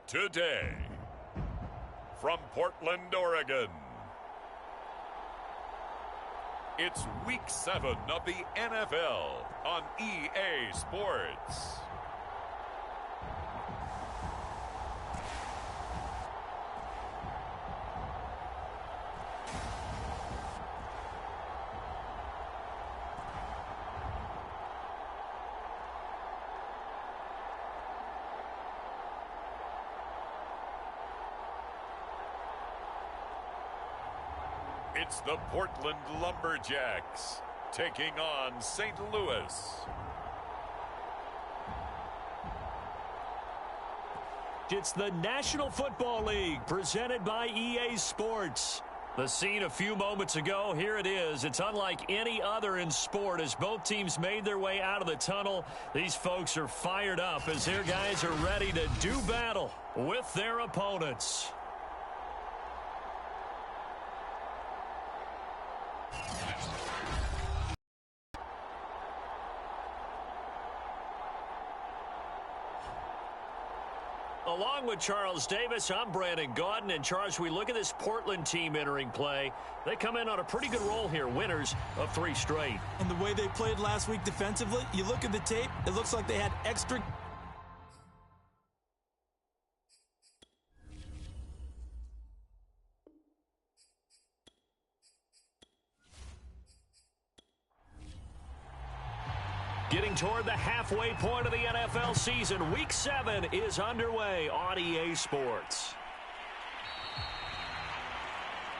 Today, from Portland, Oregon, it's Week 7 of the NFL on EA Sports. It's the Portland Lumberjacks taking on St. Louis. It's the National Football League presented by EA Sports. The scene a few moments ago, here it is. It's unlike any other in sport as both teams made their way out of the tunnel. These folks are fired up as their guys are ready to do battle with their opponents. Along with Charles Davis, I'm Brandon Gaudin. And Charles, we look at this Portland team entering play. They come in on a pretty good roll here, winners of 3 straight. And the way they played last week defensively, you look at the tape, it looks like they had extra... Getting toward the halfway point of the NFL season, Week 7 is underway on EA Sports.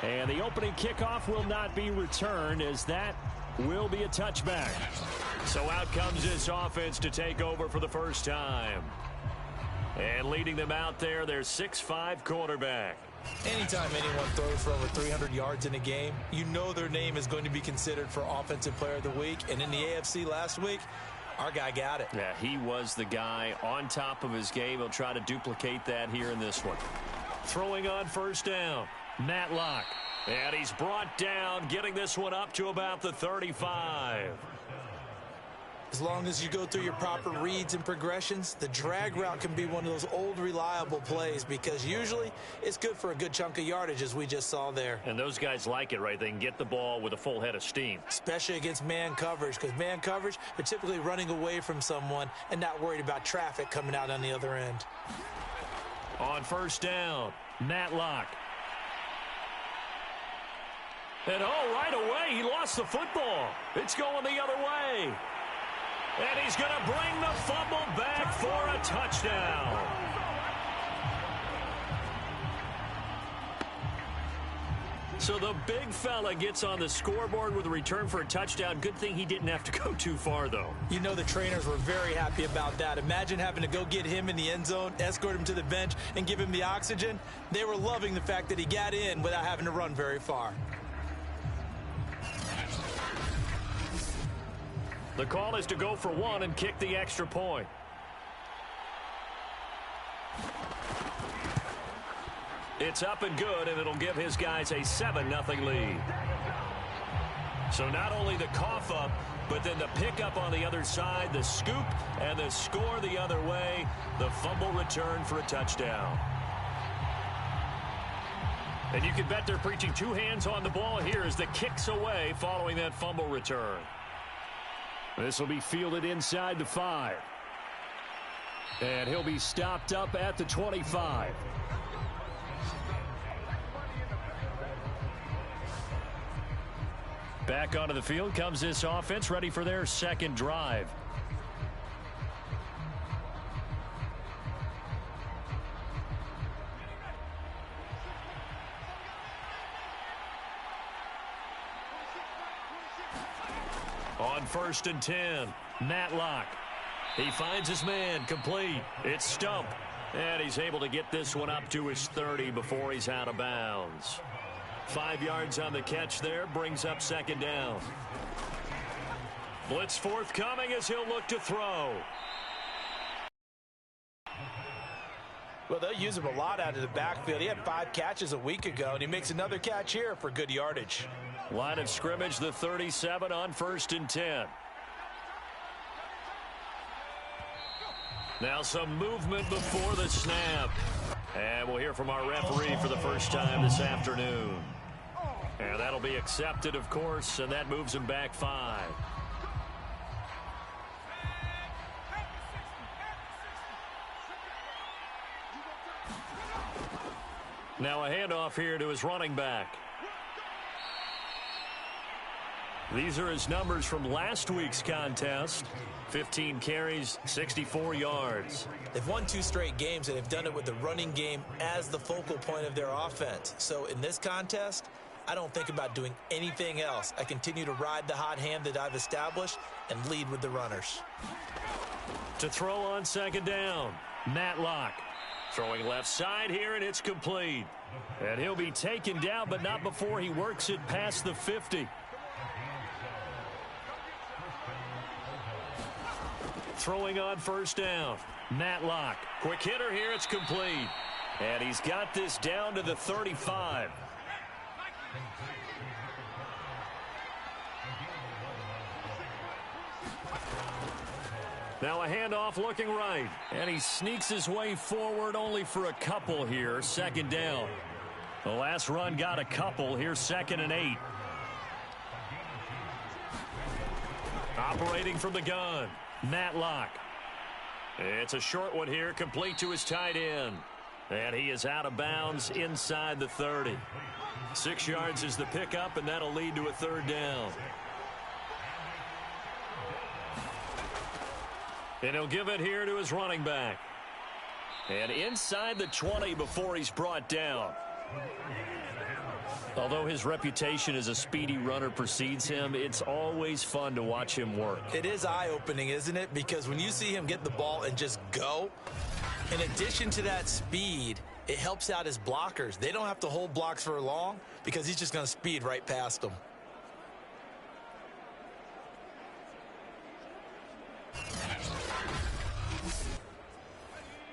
And the opening kickoff will not be returned as that will be a touchback. So out comes this offense to take over for the first time. And leading them out there, their 6'5" quarterback. Anytime anyone throws for over 300 yards in a game, you know their name is going to be considered for Offensive Player of the Week. And in the AFC last week, our guy got it. Yeah, he was the guy on top of his game. He'll try to duplicate that here in this one. Throwing on first down, Matlock. And he's brought down, getting this one up to about the 35. As long as you go through your proper reads and progressions, the drag route can be one of those old reliable plays because usually it's good for a good chunk of yardage as we just saw there. And those guys like it, right? They can get the ball with a full head of steam. Especially against man coverage because man coverage, they're typically running away from someone and not worried about traffic coming out on the other end. On first down, Matlock. And right away, he lost the football. It's going the other way. And he's going to bring the fumble back for a touchdown. So the big fella gets on the scoreboard with a return for a touchdown. Good thing he didn't have to go too far, though. You know the trainers were very happy about that. Imagine having to go get him in the end zone, escort him to the bench, and give him the oxygen. They were loving the fact that he got in without having to run very far. The call is to go for 1 and kick the extra point. It's up and good, and it'll give his guys a 7-0 lead. So not only the cough up, but then the pickup on the other side, the scoop, and the score the other way, the fumble return for a touchdown. And you can bet they're preaching 2 hands on the ball here as the kick's away following that fumble return. This will be fielded inside the 5. And he'll be stopped up at the 25. Back onto the field comes this offense, ready for their second drive. On 1st and 10, Matlock. He finds his man, complete. It's Stump. And he's able to get this one up to his 30 before he's out of bounds. 5 yards on the catch there, brings up 2nd down. Blitz forthcoming as he'll look to throw. Well, they'll use him a lot out of the backfield. He had 5 catches a week ago, and he makes another catch here for good yardage. Line of scrimmage, the 37 on 1st and 10. Now some movement before the snap. And we'll hear from our referee for the first time this afternoon. And that'll be accepted, of course, and that moves him back 5. Now a handoff here to his running back. These are his numbers from last week's contest. 15 carries, 64 yards. They've won 2 straight games, and they've done it with the running game as the focal point of their offense. So in this contest, I don't think about doing anything else. I continue to ride the hot hand that I've established and lead with the runners. To throw on second down, Matlock. Throwing left side here, and it's complete. And he'll be taken down, but not before he works it past the 50. Throwing on first down, Matlock. Quick hitter here, it's complete. And he's got this down to the 35. Now a handoff looking right. And he sneaks his way forward only for a couple here. Second down. The last run got a couple. Here's 2nd and 8. Operating from the gun, Matlock. It's a short one here, complete to his tight end. And he is out of bounds inside the 30. 6 yards is the pickup, and that'll lead to a 3rd down. And he'll give it here to his running back. And inside the 20 before he's brought down. Although his reputation as a speedy runner precedes him, it's always fun to watch him work. It is eye-opening, isn't it? Because when you see him get the ball and just go, in addition to that speed, it helps out his blockers. They don't have to hold blocks for long because he's just going to speed right past them.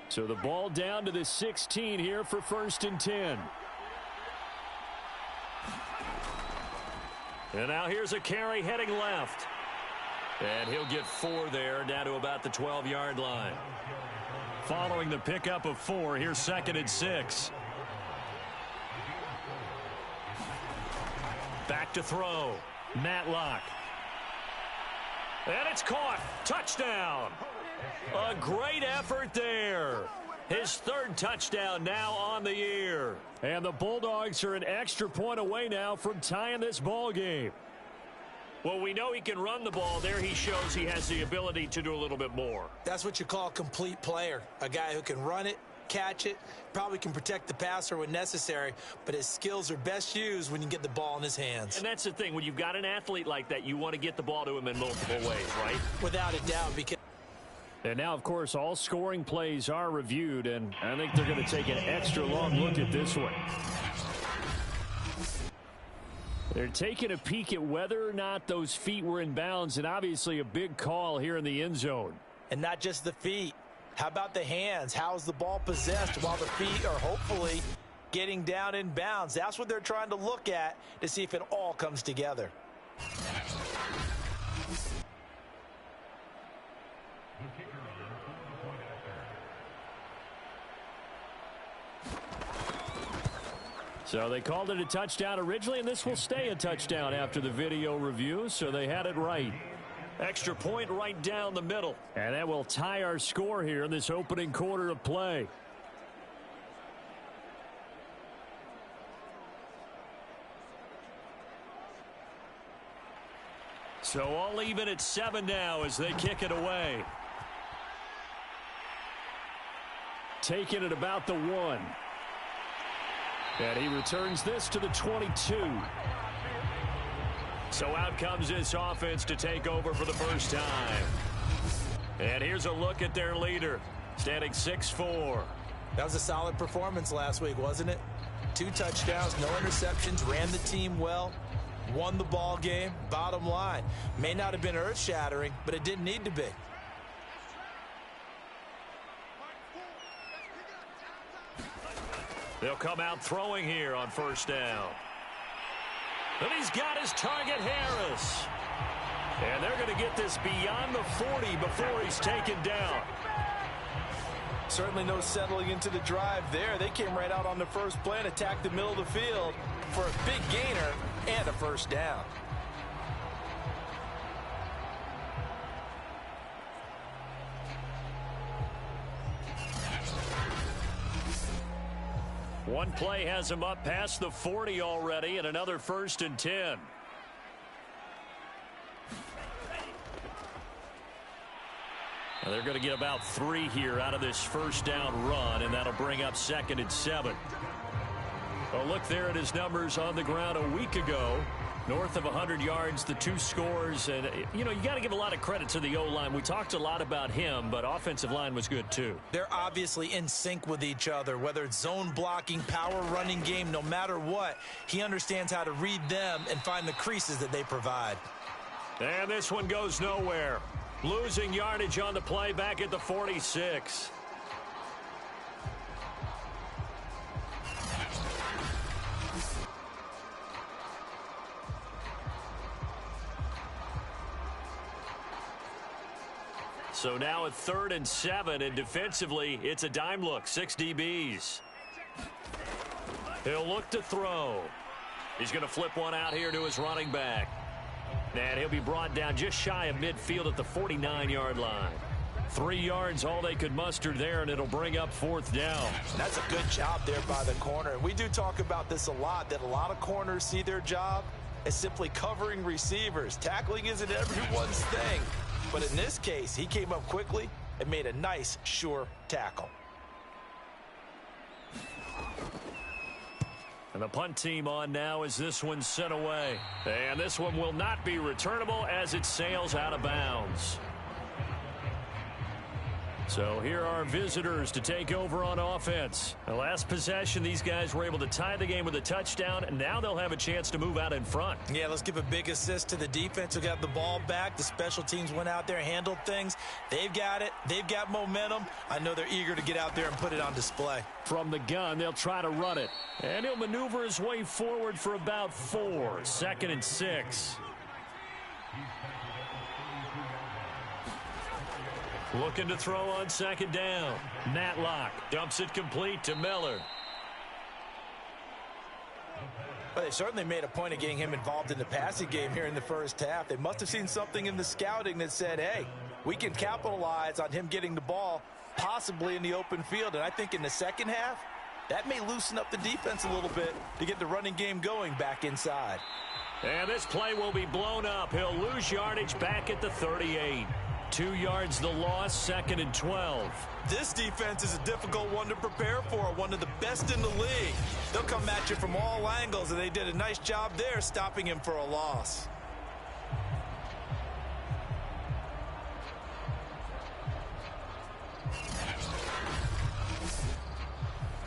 So the ball down to the 16 here for 1st and 10. And now here's a carry heading left. And he'll get 4 there, down to about the 12-yard line. Following the pickup of 4, here's 2nd and 6. Back to throw, Matlock. And it's caught. Touchdown. A great effort there. His 3rd touchdown now on the year. And the Bulldogs are an extra point away now from tying this ball game. Well, we know he can run the ball. There he shows he has the ability to do a little bit more. That's what you call a complete player. A guy who can run it, catch it, probably can protect the passer when necessary, but his skills are best used when you get the ball in his hands. And that's the thing. When you've got an athlete like that, you want to get the ball to him in multiple ways, right? Without a doubt, because... And now, of course, all scoring plays are reviewed, and I think they're going to take an extra long look at this one. They're taking a peek at whether or not those feet were in bounds, and obviously a big call here in the end zone. And not just the feet. How about the hands? How's the ball possessed while the feet are hopefully getting down in bounds? That's what they're trying to look at to see if it all comes together. So they called it a touchdown originally, and this will stay a touchdown after the video review, so they had it right. Extra point right down the middle. And that will tie our score here in this opening quarter of play. So all even at 7 now as they kick it away. Taking it about the 1. And he returns this to the 22. So out comes this offense to take over for the first time. And here's a look at their leader, standing 6'4". That was a solid performance last week, wasn't it? 2 touchdowns, no interceptions, ran the team well, won the ball game. Bottom line, may not have been earth-shattering, but it didn't need to be. They'll come out throwing here on first down. And he's got his target, Harris. And they're going to get this beyond the 40 before he's taken down. Certainly no settling into the drive there. They came right out on the first play and attacked the middle of the field for a big gainer and a first down. One play has him up past the 40 already, and another 1st and 10. They're going to get about 3 here out of this first down run, and that'll bring up 2nd and 7. Well, look there at his numbers on the ground a week ago. North of 100 yards, the 2 scores. And, you got to give a lot of credit to the O-line. We talked a lot about him, but offensive line was good, too. They're obviously in sync with each other, whether it's zone blocking, power running game, no matter what. He understands how to read them and find the creases that they provide. And this one goes nowhere. Losing yardage on the play back at the 46. So now at 3rd and 7, and defensively, it's a dime look, 6 DBs. He'll look to throw. He's going to flip one out here to his running back. And he'll be brought down just shy of midfield at the 49-yard line. 3 yards, all they could muster there, and it'll bring up 4th down. That's a good job there by the corner. We do talk about this a lot, that a lot of corners see their job as simply covering receivers. Tackling isn't everyone's thing. But in this case, he came up quickly and made a nice, sure tackle. And the punt team on now as this one's sent away. And this one will not be returnable as it sails out of bounds. So here are visitors to take over on offense. The last possession, these guys were able to tie the game with a touchdown, and now they'll have a chance to move out in front. Yeah, let's give a big assist to the defense who got the ball back. The special teams went out there, handled things. They've got it. They've got momentum. I know they're eager to get out there and put it on display. From the gun, they'll try to run it. And he'll maneuver his way forward for about 4. 2nd and 6. Looking to throw on 2nd down. Matlock dumps it complete to Miller. Well, they certainly made a point of getting him involved in the passing game here in the first half. They must have seen something in the scouting that said, hey, we can capitalize on him getting the ball possibly in the open field. And I think in the second half, that may loosen up the defense a little bit to get the running game going back inside. And this play will be blown up. He'll lose yardage back at the 38. 2 yards the loss, 2nd and 12. This defense is a difficult one to prepare for, one of the best in the league. They'll come at you from all angles, and they did a nice job there stopping him for a loss.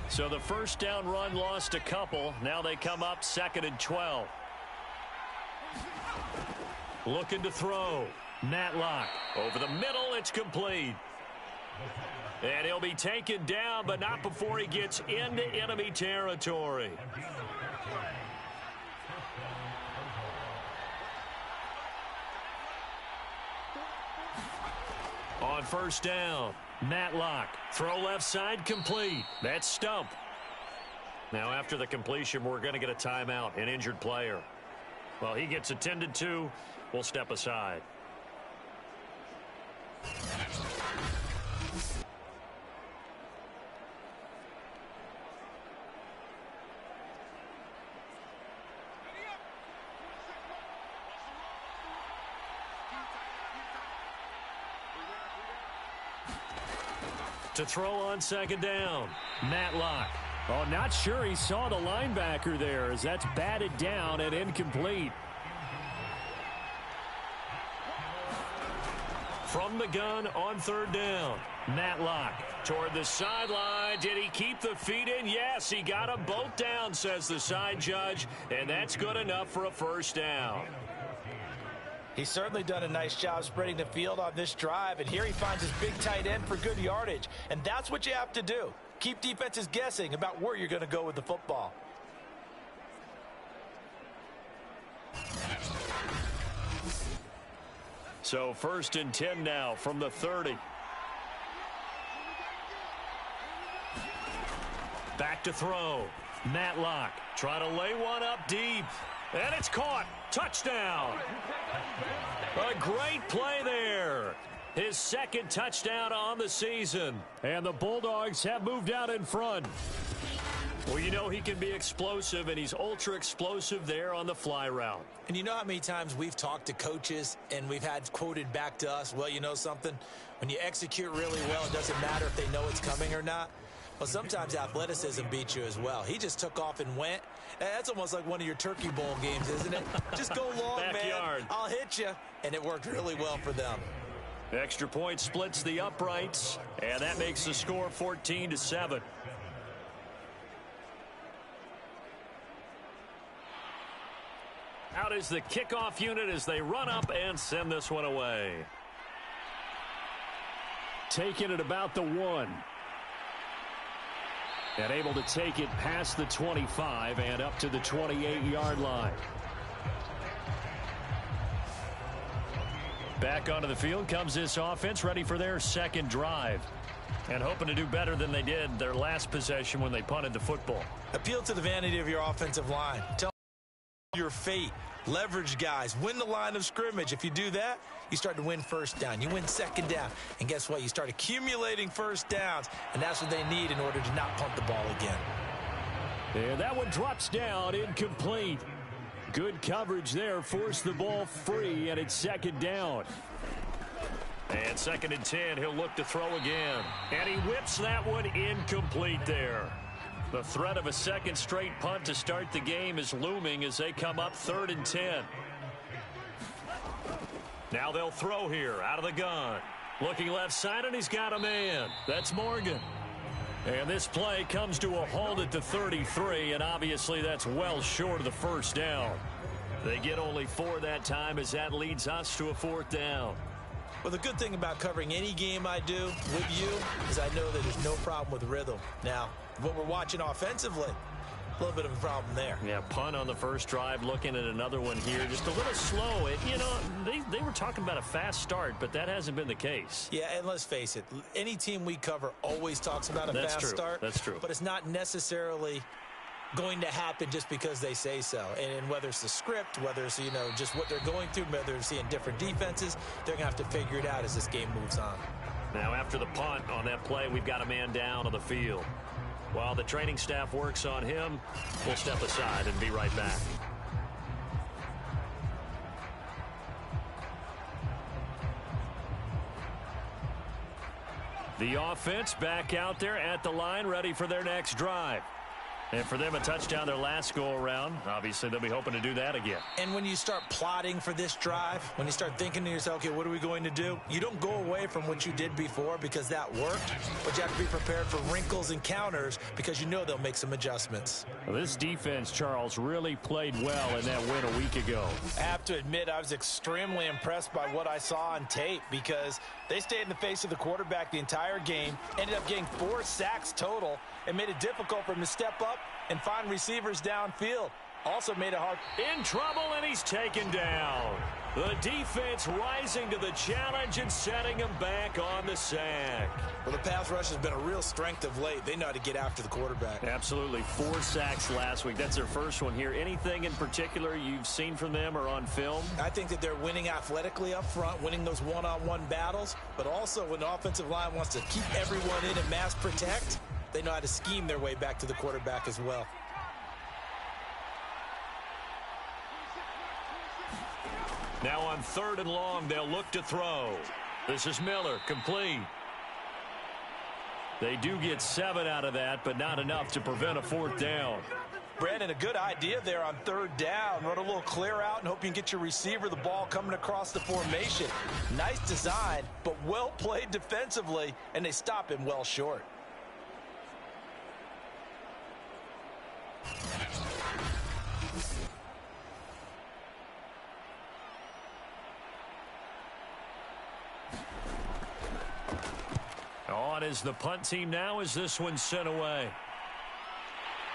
So the first down run lost a couple. Now they come up 2nd and 12. Looking to throw. Matlock over the middle. It's complete. And he'll be taken down, but not before he gets into enemy territory. On first down, Matlock. Throw left side complete. That's Stump. Now after the completion, we're going to get a timeout, an injured player. Well, he gets attended to. We'll step aside. To throw on 2nd down, Matlock. Oh, not sure he saw the linebacker there as that's batted down and incomplete. From the gun on 3rd down, Matlock toward the sideline. Did he keep the feet in? Yes, he got them both down, says the side judge, and that's good enough for a first down. He's certainly done a nice job spreading the field on this drive, and here he finds his big tight end for good yardage, and that's what you have to do. Keep defenses guessing about where you're going to go with the football. So 1st and 10 now from the 30. Back to throw. Matlock trying to lay one up deep. And it's caught. Touchdown. A great play there. His second touchdown on the season. And the Bulldogs have moved out in front. Well, you know he can be explosive, and he's ultra explosive there on the fly route. And you know how many times we've talked to coaches and we've had quoted back to us, well, you know something? When you execute really well, it doesn't matter if they know it's coming or not. Well, sometimes athleticism beats you as well. He just took off and went. That's almost like one of your Turkey Bowl games, isn't it? Just go long, Backyard. man. I'll hit you. And it worked really well for them. Extra point splits the uprights, and that makes the score 14-7. Out is the kickoff unit as they run up and send this one away. Taking it about the 1. And able to take it past the 25 and up to the 28-yard line. Back onto the field comes this offense, ready for their second drive. And hoping to do better than they did their last possession when they punted the football. Appeal to the vanity of your offensive line. Tell your fate. Leverage guys. Win the line of scrimmage. If you do that, you start to win first down. You win second down. And guess what? You start accumulating first downs. And that's what they need in order to not punt the ball again. And that one drops down, incomplete. Good coverage there. Forced the ball free, and it's second down. And 2nd and 10. He'll look to throw again. And he whips that one incomplete there. The threat of a second straight punt to start the game is looming as they come up 3rd and 10. Now they'll throw here out of the gun. Looking left side, and he's got a man. That's Morgan. And this play comes to a halt at the 33, and obviously that's well short of the first down. They get only 4 that time as that leads us to a 4th down. Well, the good thing about covering any game I do with you is I know that there's no problem with rhythm. Now, what we're watching offensively, a little bit of a problem there. Yeah, punt on the first drive, looking at another one here. Just a little slow. You know, they were talking about a fast start, but that hasn't been the case. Yeah, and let's face it, any team we cover always talks about a fast start. That's true. But it's not necessarily going to happen just because they say so. And whether it's the script, whether it's, you know, just what they're going through, whether they're seeing different defenses, they're going to have to figure it out as this game moves on. Now, after the punt on that play, we've got a man down on the field. While the training staff works on him, we'll step aside and be right back. The offense back out there at the line, ready for their next drive. And for them, a touchdown their last go-around. Obviously, they'll be hoping to do that again. And when you start plotting for this drive, when you start thinking to yourself, okay, what are we going to do? You don't go away from what you did before because that worked, but you have to be prepared for wrinkles and counters because you know they'll make some adjustments. Well, this defense, Charles, really played well in that win a week ago. I have to admit, I was extremely impressed by what I saw on tape because they stayed in the face of the quarterback the entire game, ended up getting 4 sacks total, and made it difficult for him to step up and find receivers downfield. Also made it hard. In trouble, and he's taken down. The defense rising to the challenge and setting him back on the sack. Well, the pass rush has been a real strength of late. They know how to get after the quarterback. Absolutely. 4 sacks last week. That's their first one here. Anything in particular you've seen from them or on film? I think that they're winning athletically up front, winning those one-on-one battles, but also when the offensive line wants to keep everyone in and mass protect, they know how to scheme their way back to the quarterback as well. Now on 3rd and long, they'll look to throw. This is Miller, complete. They do get 7 out of that, but not enough to prevent a 4th down. Brandon, a good idea there on 3rd down. Run a little clear out and hope you can get your receiver the ball coming across the formation. Nice design, but well played defensively, and they stop him well short. On is the punt team now as this one's sent away.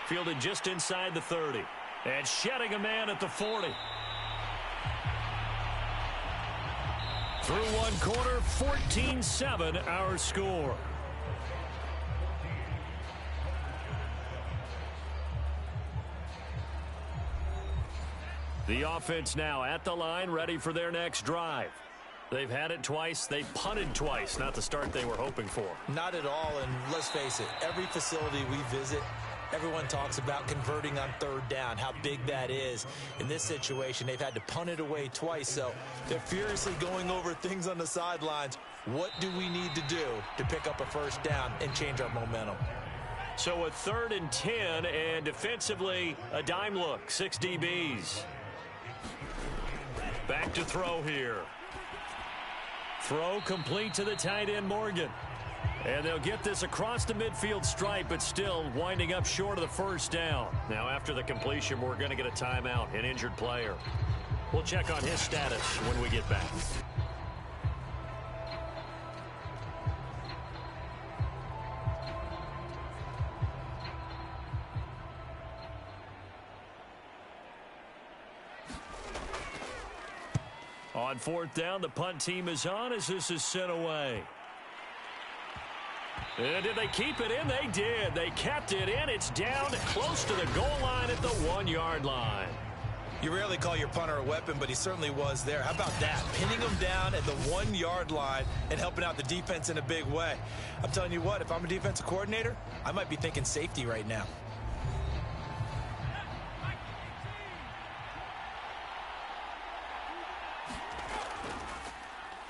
Fielded just inside the 30. And shedding a man at the 40. Through one quarter, 14-7 our score. The offense now at the line, ready for their next drive. They've had it twice. They punted twice. Not the start they were hoping for. Not at all, and let's face it, every facility we visit, everyone talks about converting on third down, how big that is. In this situation, they've had to punt it away twice, so they're furiously going over things on the sidelines. What do we need to do to pick up a first down and change our momentum? So a 3rd and 10, and defensively, a dime look, 6 DBs. Back to throw here. Throw complete to the tight end, Morgan. And they'll get this across the midfield stripe, but still winding up short of the first down. Now, after the completion, we're going to get a timeout, an injured player. We'll check on his status when we get back. On 4th down, the punt team is on as this is sent away. And did they keep it in? They did. They kept it in. It's down close to the goal line at the 1-yard line. You rarely call your punter a weapon, but he certainly was there. How about that? Pinning him down at the 1-yard line and helping out the defense in a big way. I'm telling you what, if I'm a defensive coordinator, I might be thinking safety right now.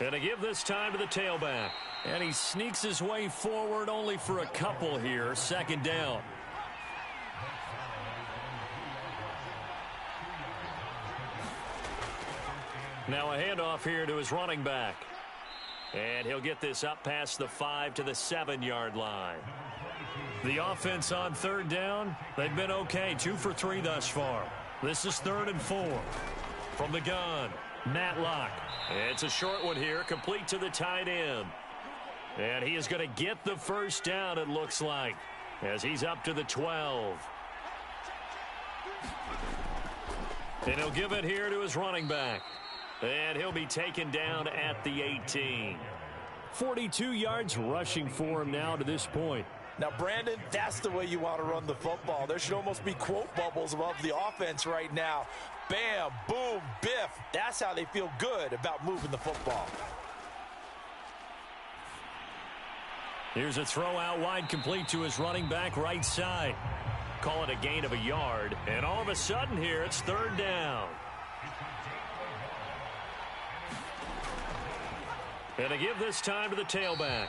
And to give this time to the tailback. And he sneaks his way forward only for a couple here. 2nd down. Now a handoff here to his running back. And he'll get this up past the 5 to the 7-yard line. The offense on 3rd down, they've been okay. 2 for 3 thus far. This is 3rd and 4. From the gun, Matlock. It's a short one here, complete to the tight end. And he is going to get the first down, it looks like, as he's up to the 12. And he'll give it here to his running back. And he'll be taken down at the 18. 42 yards rushing for him now to this point. Now, Brandon, that's the way you want to run the football. There should almost be quote bubbles above the offense right now. Bam, boom, biff. That's how they feel good about moving the football. Here's a throw out wide, complete to his running back right side. Call it a gain of a yard. And all of a sudden here, it's 3rd down. And to give this time to the tailback.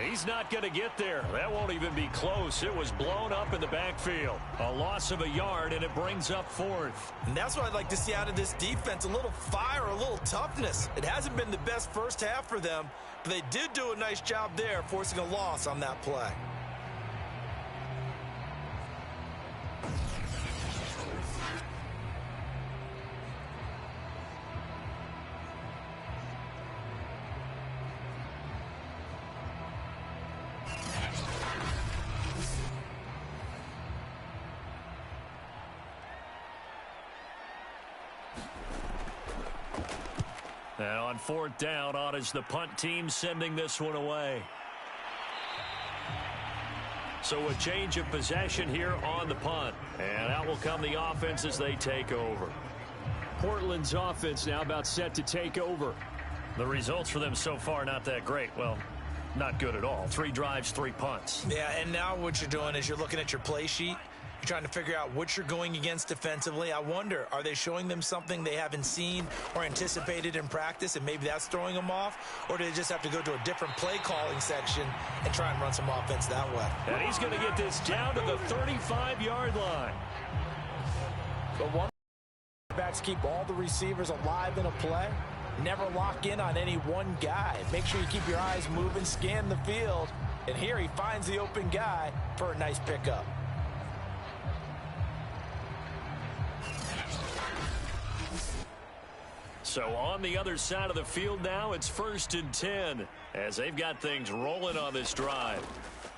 He's not going to get there. That won't even be close. It was blown up in the backfield. A loss of a yard, and it brings up 4th. And that's what I'd like to see out of this defense. A little fire, a little toughness. It hasn't been the best first half for them, but they did do a nice job there, forcing a loss on that play. And on 4th down, on is the punt team sending this one away. So a change of possession here on the punt. And out will come the offense as they take over. Portland's offense now about set to take over. The results for them so far not that great. Well, not good at all. 3 drives, 3 punts. Yeah, and now what you're doing is you're looking at your play sheet. You're trying to figure out what you're going against defensively. I wonder, are they showing them something they haven't seen or anticipated in practice, and maybe that's throwing them off? Or do they just have to go to a different play calling section and try and run some offense that way? And he's going to get this down to the 35-yard line. The one backs keep all the receivers alive in a play. Never lock in on any one guy. Make sure you keep your eyes moving, scan the field. And here he finds the open guy for a nice pickup. So on the other side of the field now, it's 1st and 10 as they've got things rolling on this drive.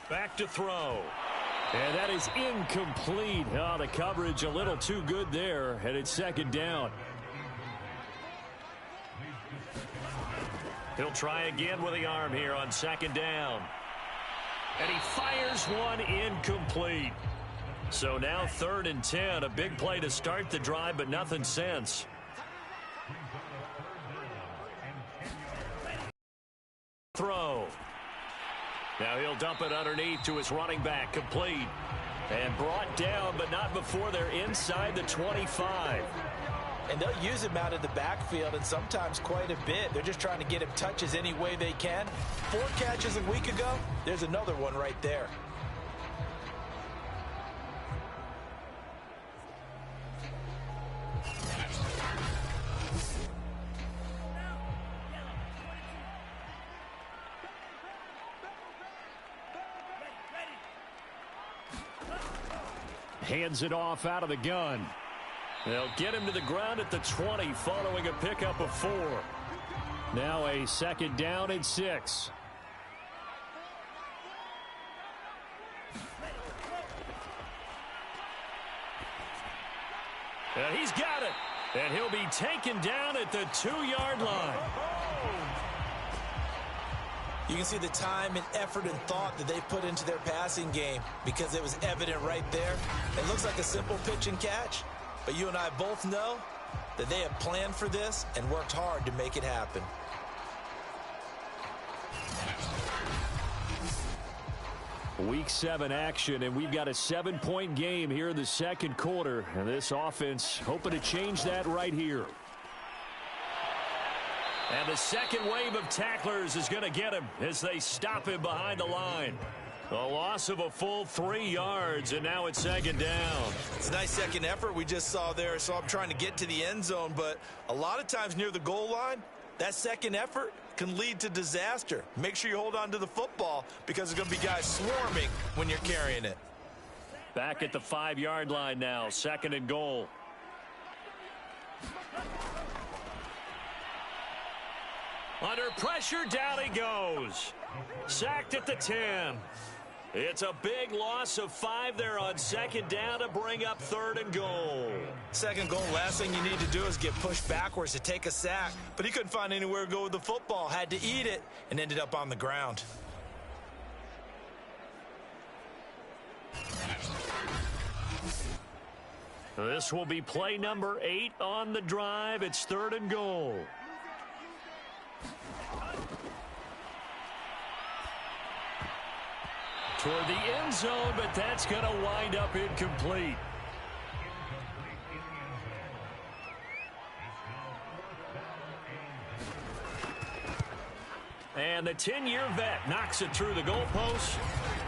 Back to throw. And that is incomplete. Oh, the coverage a little too good there, and it's 2nd down. He'll try again with the arm here on 2nd down. And he fires one incomplete. So now 3rd and 10, a big play to start the drive, but nothing since. throw. Now he'll dump it underneath to his running back, complete. And brought down, but not before they're inside the 25. And they'll use him out of the backfield, and sometimes quite a bit. They're just trying to get him touches any way they can. 4 catches a week ago, there's another one right there. Hands it off out of the gun. They'll get him to the ground at the 20 following a pickup of 4. Now a second down and 6. And he's got it. And he'll be taken down at the 2-yard line. You can see the time and effort and thought that they put into their passing game because it was evident right there. It looks like a simple pitch and catch, but you and I both know that they have planned for this and worked hard to make it happen. Week 7 action, and we've got a 7-point game here in the second quarter. And this offense hoping to change that right here. And the second wave of tacklers is going to get him as they stop him behind the line. A loss of a full 3 yards, and now it's second down. It's a nice second effort we just saw there, so I'm trying to get to the end zone, but a lot of times near the goal line, that second effort can lead to disaster. Make sure you hold on to the football because there's going to be guys swarming when you're carrying it. Back at the 5-yard line now, second and goal. Under pressure, down he goes. Sacked at the 10. It's a big loss of 5 there on second down to bring up third and goal. Second goal, last thing you need to do is get pushed backwards to take a sack. But he couldn't find anywhere to go with the football. Had to eat it and ended up on the ground. This will be play number 8 on the drive. It's third and goal. Toward the end zone, but that's going to wind up incomplete. And the 10-year vet knocks it through the goalpost.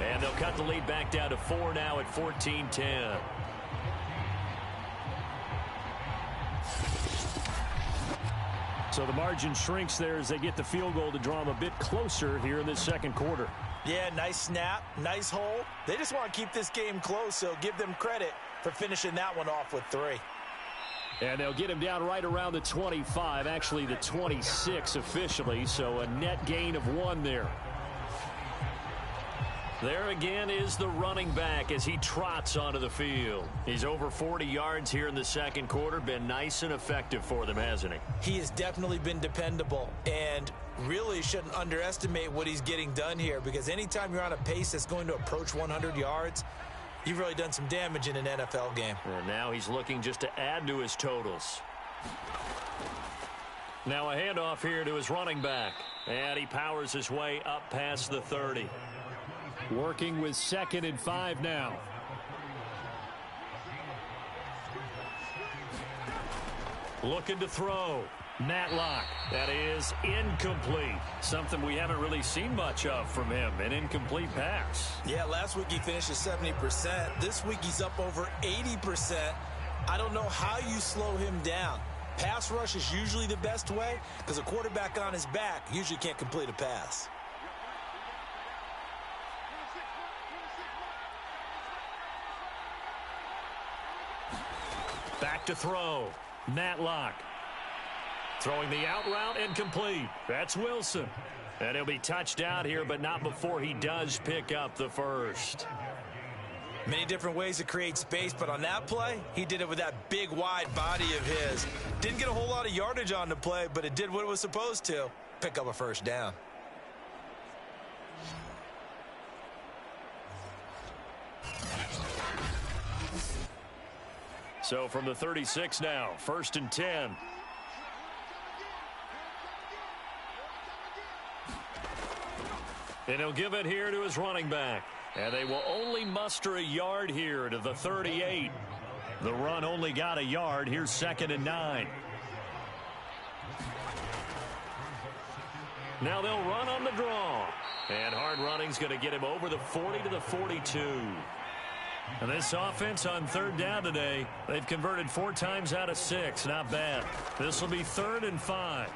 And they'll cut the lead back down to 4 now at 14-10. So the margin shrinks there as they get the field goal to draw them a bit closer here in this second quarter. Yeah, nice snap, nice hold. They just want to keep this game close, so give them credit for finishing that one off with 3. And they'll get him down right around the 25, actually the 26 officially, so a net gain of 1 there. There again is the running back as he trots onto the field. He's over 40 yards here in the second quarter. Been nice and effective for them, hasn't he? He has definitely been dependable and really shouldn't underestimate what he's getting done here because anytime you're on a pace that's going to approach 100 yards, you've really done some damage in an NFL game. And now he's looking just to add to his totals. Now a handoff here to his running back. And he powers his way up past the 30. Working with 2nd and 5 now. Looking to throw. Matlock. That is incomplete. Something we haven't really seen much of from him. An incomplete pass. Yeah, last week he finished at 70%. This week he's up over 80%. I don't know how you slow him down. Pass rush is usually the best way because a quarterback on his back usually can't complete a pass. Back to throw. Matlock. Throwing the out route incomplete. That's Wilson. And he'll be touched out here, but not before he does pick up the first. Many different ways to create space, but on that play, he did it with that big, wide body of his. Didn't get a whole lot of yardage on the play, but it did what it was supposed to. Pick up a first down. So from the 36 now, 1st and 10. And he'll give it here to his running back. And they will only muster a yard here to the 38. The run only got a yard. Here's 2nd and 9. Now they'll run on the draw. And hard running's going to get him over the 40 to the 42. And this offense on 3rd down today, they've converted 4 times out of 6. Not bad. This will be 3rd and 5.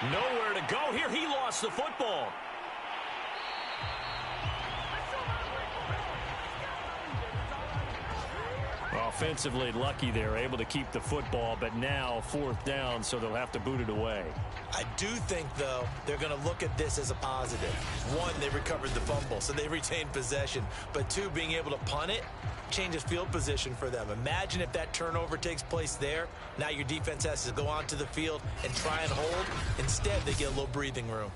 Nowhere to go here. He lost the football. Offensively lucky they're able to keep the football, but now 4th down, so they'll have to boot it away. I do think, though, they're going to look at this as a positive. 1, they recovered the fumble, so they retained possession. But 2, being able to punt it changes field position for them. Imagine if that turnover takes place there. Now your defense has to go onto the field and try and hold. Instead, they get a little breathing room.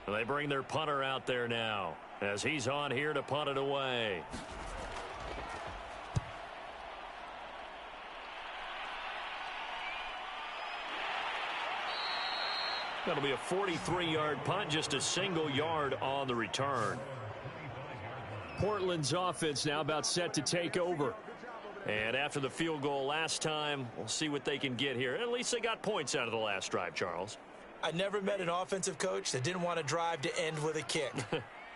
They bring their punter out there now as he's on here to punt it away. That'll be a 43-yard punt, just a single yard on the return. Portland's offense now about set to take over. And after the field goal last time, we'll see what they can get here. At least they got points out of the last drive, Charles. I never met an offensive coach that didn't want to drive to end with a kick.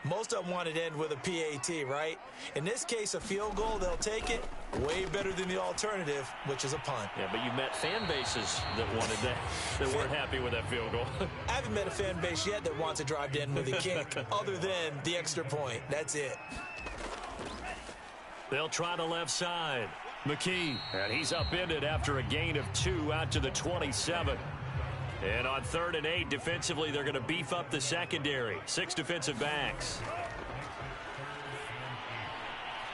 Most of them wanted to end with a PAT, right? In this case, a field goal, they'll take it. Way better than the alternative, which is a punt. Yeah, but you met fan bases that wanted that, that weren't happy with that field goal. I haven't met a fan base yet that wants to drive to end with a kick, other than the extra point. That's it. They'll try the left side. McKee, and he's upended after a gain of 2 out to the 27. And on 3rd and 8, defensively, they're going to beef up the secondary. 6 defensive backs.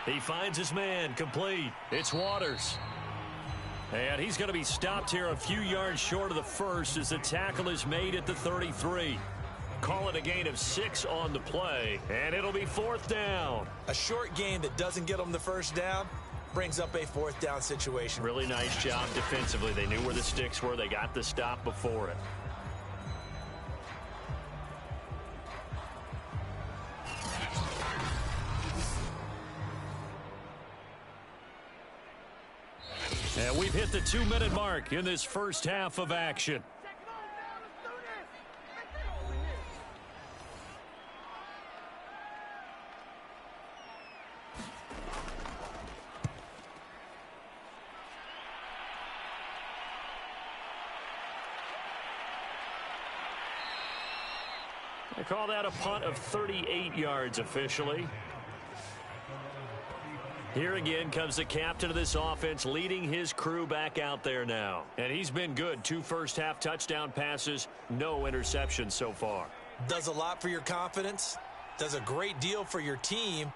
He finds his man, complete. It's Waters. And he's going to be stopped here a few yards short of the first as the tackle is made at the 33. Call it a gain of 6 on the play, and it'll be 4th down. A short gain that doesn't get them the first down brings up a 4th down situation. Really nice job defensively. They knew where the sticks were. They got the stop before it. And we've hit the 2-minute mark in this first half of action. They call that a punt of 38 yards officially. Here again comes the captain of this offense leading his crew back out there now. And he's been good. 2 first-half touchdown passes, no interceptions so far. Does a lot for your confidence. Does a great deal for your team.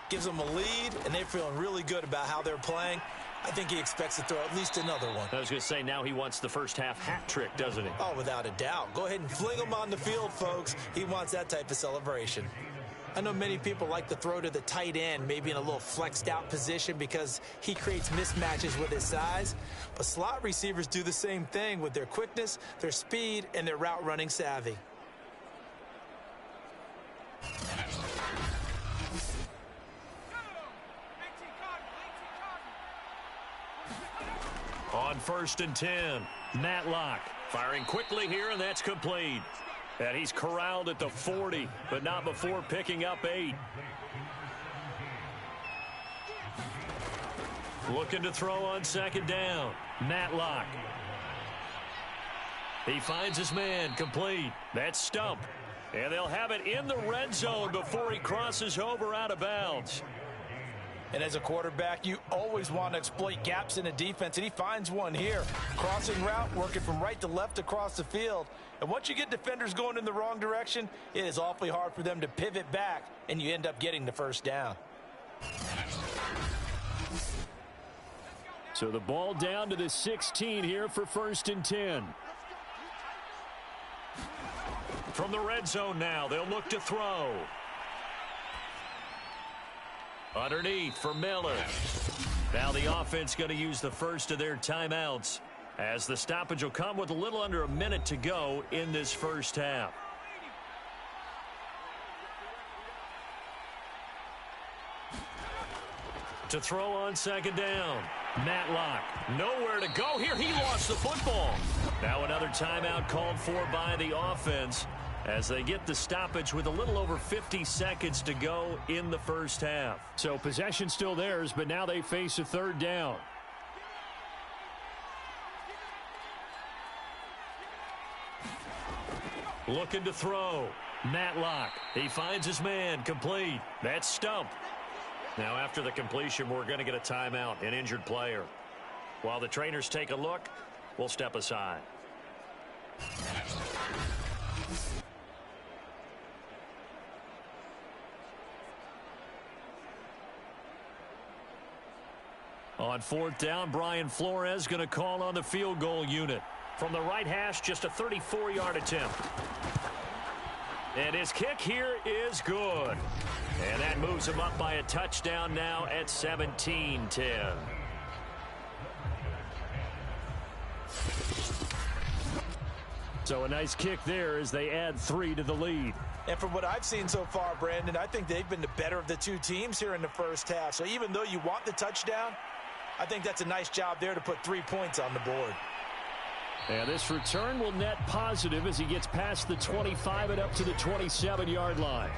Gives them a lead, and they're feeling really good about how they're playing. I think he expects to throw at least another one. I was going to say, now he wants the first-half hat trick, doesn't he? Oh, without a doubt. Go ahead and fling him on the field, folks. He wants that type of celebration. I know many people like to throw to the tight end, maybe in a little flexed out position because he creates mismatches with his size. But slot receivers do the same thing with their quickness, their speed, and their route running savvy. On 1st and 10, Matlock firing quickly here, and that's complete. And he's corralled at the 40, but not before picking up 8. Looking to throw on 2nd down. Matlock. He finds his man, complete. That's Stump. And they'll have it in the red zone before he crosses over out of bounds. And as a quarterback, you always want to exploit gaps in a defense, and he finds one here. Crossing route, working from right to left across the field. And once you get defenders going in the wrong direction, it is awfully hard for them to pivot back, and you end up getting the first down. So the ball down to the 16 here for 1st and 10. From the red zone now, they'll look to throw. Underneath for Miller. Now the offense going to use the first of their timeouts as the stoppage will come with a little under a minute to go in this first half. To throw on second down. Matlock, nowhere to go here. He lost the football. Now another timeout called for by the offense as they get the stoppage with a little over 50 seconds to go in the first half. So possession still theirs, but now they face a third down. Looking to throw. Matlock, he finds his man, complete. That's Stump. Now after the completion, we're going to get a timeout, an injured player. While the trainers take a look, we'll step aside. On fourth down, Brian Flores going to call on the field goal unit. From the right hash, just a 34-yard attempt. And his kick here is good. And that moves him up by a touchdown now at 17-10. So a nice kick there as they add 3 to the lead. And from what I've seen so far, Brandon, I think they've been the better of the two teams here in the first half. So even though you want the touchdown, I think that's a nice job there to put 3 points on the board. And this return will net positive as he gets past the 25 and up to the 27-yard line.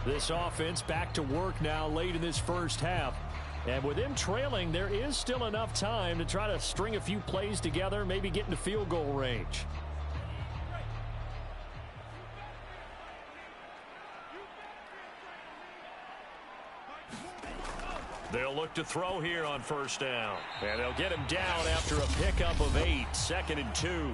This offense back to work now late in this first half. And with them trailing, there is still enough time to try to string a few plays together, maybe get into field goal range. They'll look to throw here on first down. And they'll get him down after a pickup of 8, 2nd and 2.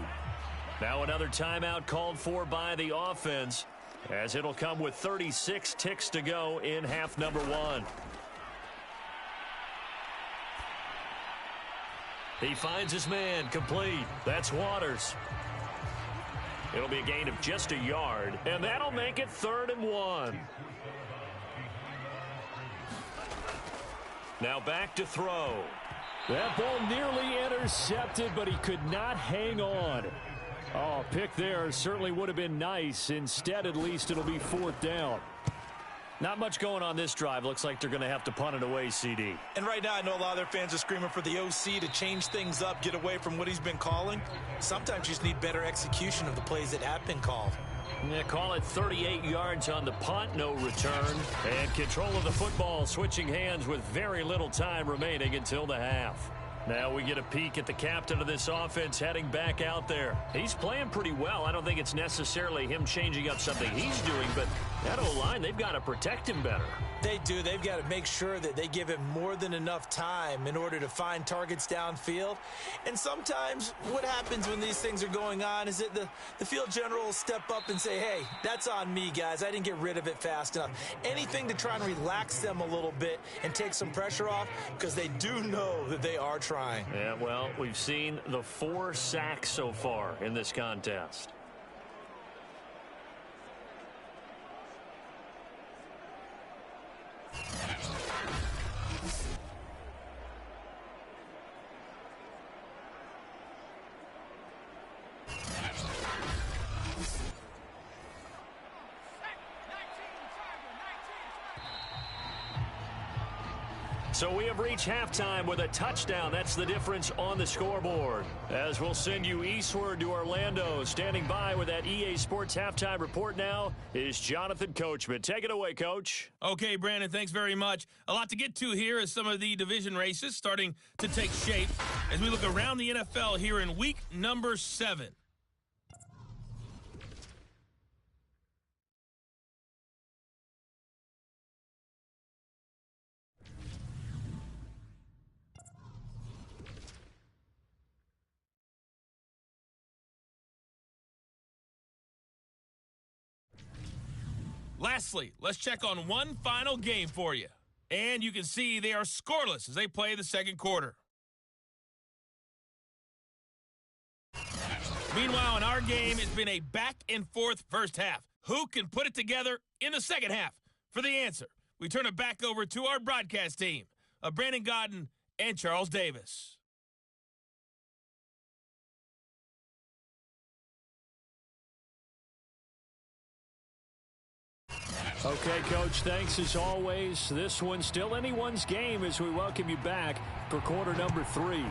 Now another timeout called for by the offense, as it'll come with 36 ticks to go in half number 1. He finds his man, complete. That's Waters. It'll be a gain of just a yard, and that'll make it 3rd and 1. Now back to throw. That ball nearly intercepted, but he could not hang on. Oh, pick there certainly would have been nice. Instead, at least, it'll be 4th down. Not much going on this drive. Looks like they're going to have to punt it away, CD. And right now, I know a lot of their fans are screaming for the OC to change things up, get away from what he's been calling. Sometimes you just need better execution of the plays that have been called. Yeah, call it 38 yards on the punt, no return. And control of the football, switching hands with very little time remaining until the half. Now we get a peek at the captain of this offense heading back out there. He's playing pretty well. I don't think it's necessarily him changing up something he's doing, but that O-line, they've got to protect him better. They do. They've got to make sure that they give him more than enough time in order to find targets downfield. And sometimes what happens when these things are going on is that the field general will step up and say, hey, that's on me, guys. I didn't get rid of it fast enough. Anything to try and relax them a little bit and take some pressure off, because they do know that they are trying. Yeah, well, we've seen the 4 sacks so far in this contest. So we have reached halftime with a touchdown. That's the difference on the scoreboard. As we'll send you eastward to Orlando. Standing by with that EA Sports halftime report now is Jonathan Coachman. Take it away, Coach. Okay, Brandon, thanks very much. A lot to get to here as some of the division races starting to take shape as we look around the NFL here in week number 7. Lastly, let's check on one final game for you. And you can see they are scoreless as they play the second quarter. Meanwhile, in our game, it's been a back-and-forth first half. Who can put it together in the second half? For the answer, we turn it back over to our broadcast team of Brandon Godden and Charles Davis. Okay, Coach, thanks as always. This one's still anyone's game as we welcome you back for quarter number 3.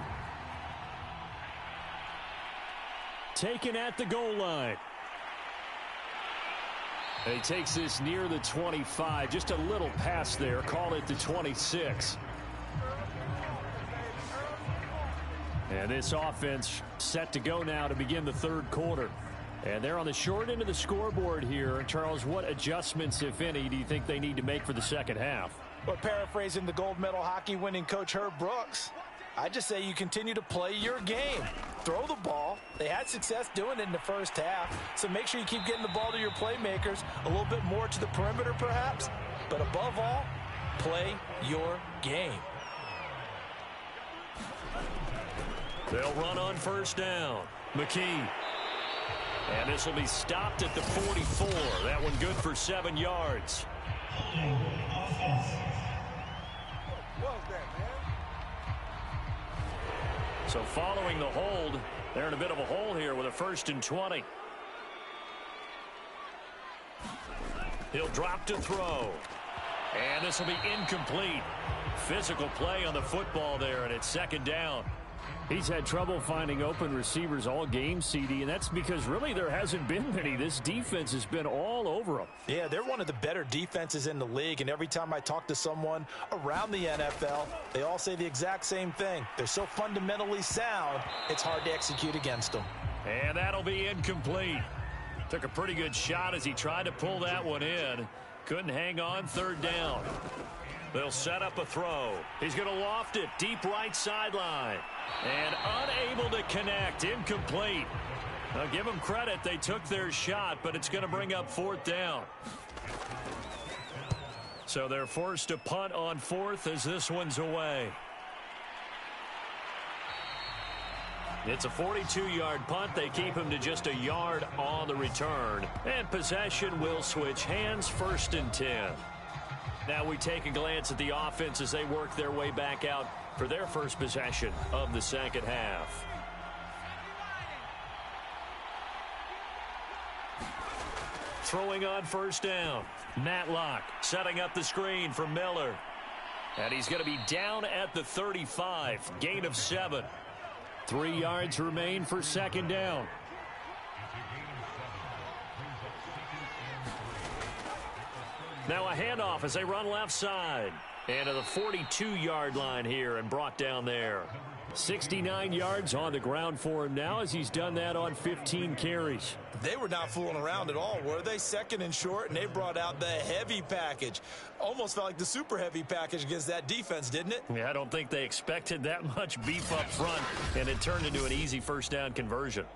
Taken at the goal line. And he takes this near the 25. Just a little pass there. Call it the 26. And this offense set to go now to begin the third quarter. And they're on the short end of the scoreboard here. Charles, what adjustments, if any, do you think they need to make for the second half? Well, paraphrasing the gold medal hockey winning coach Herb Brooks, I just say you continue to play your game. Throw the ball. They had success doing it in the first half, so make sure you keep getting the ball to your playmakers, a little bit more to the perimeter perhaps, but above all, play your game. They'll run on first down. McKee. And this will be stopped at the 44. That one good for 7 yards. So following the hold, they're in a bit of a hole here with a 1st and 20. He'll drop to throw. And this will be incomplete. Physical play on the football there, and it's 2nd down. He's had trouble finding open receivers all game, CD, and that's because really there hasn't been many. This defense has been all over them. Yeah, they're one of the better defenses in the league, and every time I talk to someone around the NFL, they all say the exact same thing. They're so fundamentally sound, it's hard to execute against them. And that'll be incomplete. Took a pretty good shot as he tried to pull that one in. Couldn't hang on. 3rd down. They'll set up a throw. He's going to loft it deep right sideline. And unable to connect. Incomplete. Now give them credit. They took their shot, but it's going to bring up 4th down. So they're forced to punt on 4th as this one's away. It's a 42-yard punt. They keep him to just a yard on the return. And possession will switch hands. 1st and 10. Now we take a glance at the offense as they work their way back out for their first possession of the second half. Throwing on first down. Matlock setting up the screen for Miller. And he's going to be down at the 35. Gain of 7. 3 yards remain for 2nd down. Now a handoff as they run left side. And to the 42-yard line here and brought down there. 69 yards on the ground for him now as he's done that on 15 carries. They were not fooling around at all, were they? 2nd and short, and they brought out the heavy package. Almost felt like the super heavy package against that defense, didn't it? Yeah, I don't think they expected that much beef up front, and it turned into an easy 1st down conversion.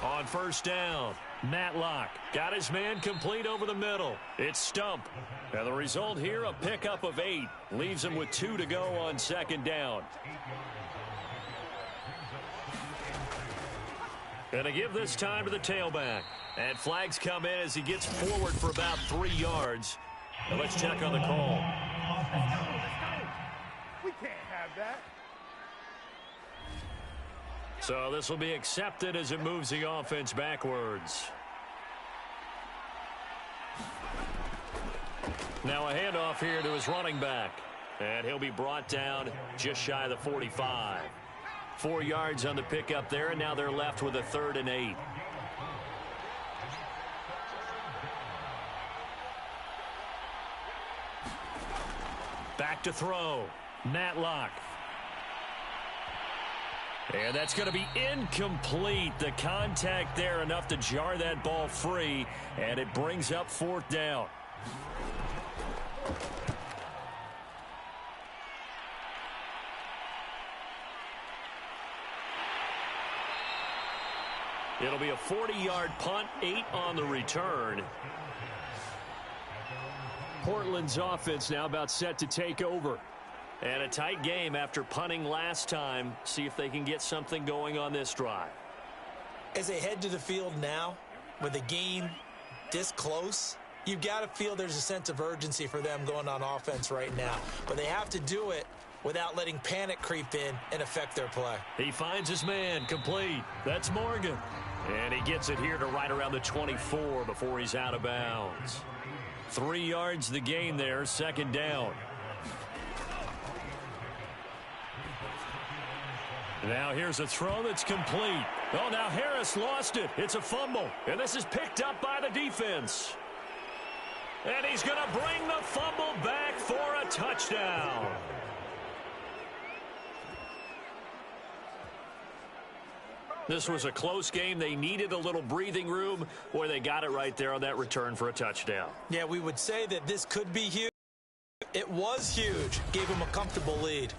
On first down, Matlock got his man complete over the middle. It's Stump. And the result here, a pickup of 8. Leaves him with 2 to go on 2nd down. And to give this time to the tailback. And flags come in as he gets forward for about 3 yards. And let's check on the call. We can't have that. So this will be accepted as it moves the offense backwards. Now a handoff here to his running back. And he'll be brought down just shy of the 45. 4 yards on the pickup there, and now they're left with a 3rd and 8. Back to throw. Matlock. And that's going to be incomplete. The contact there enough to jar that ball free, and it brings up 4th down. It'll be a 40-yard punt, 8 on the return. Portland's offense now about set to take over. And a tight game after punting last time. See if they can get something going on this drive. As they head to the field now, with the game this close, you've got to feel there's a sense of urgency for them going on offense right now. But they have to do it without letting panic creep in and affect their play. He finds his man, complete. That's Morgan. And he gets it here to right around the 24 before he's out of bounds. 3 yards the gain there, second down. Now here's a throw that's complete. Oh, now Harris lost it. It's a fumble. And this is picked up by the defense. And he's going to bring the fumble back for a touchdown. This was a close game. They needed a little breathing room. Boy, they got it right there on that return for a touchdown. Yeah, we would say that this could be huge. It was huge. Gave him a comfortable lead.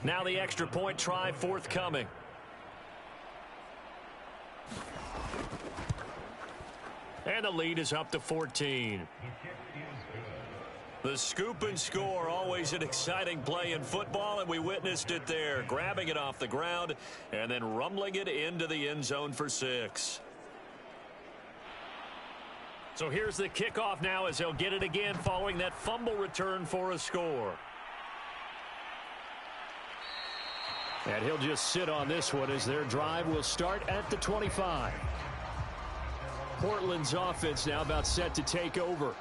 Now the extra point try forthcoming. And the lead is up to 14. The scoop and score, always an exciting play in football, and we witnessed it there, grabbing it off the ground and then rumbling it into the end zone for 6. So here's the kickoff now as they'll get it again following that fumble return for a score. And he'll just sit on this one as their drive will start at the 25. Portland's offense now about set to take over.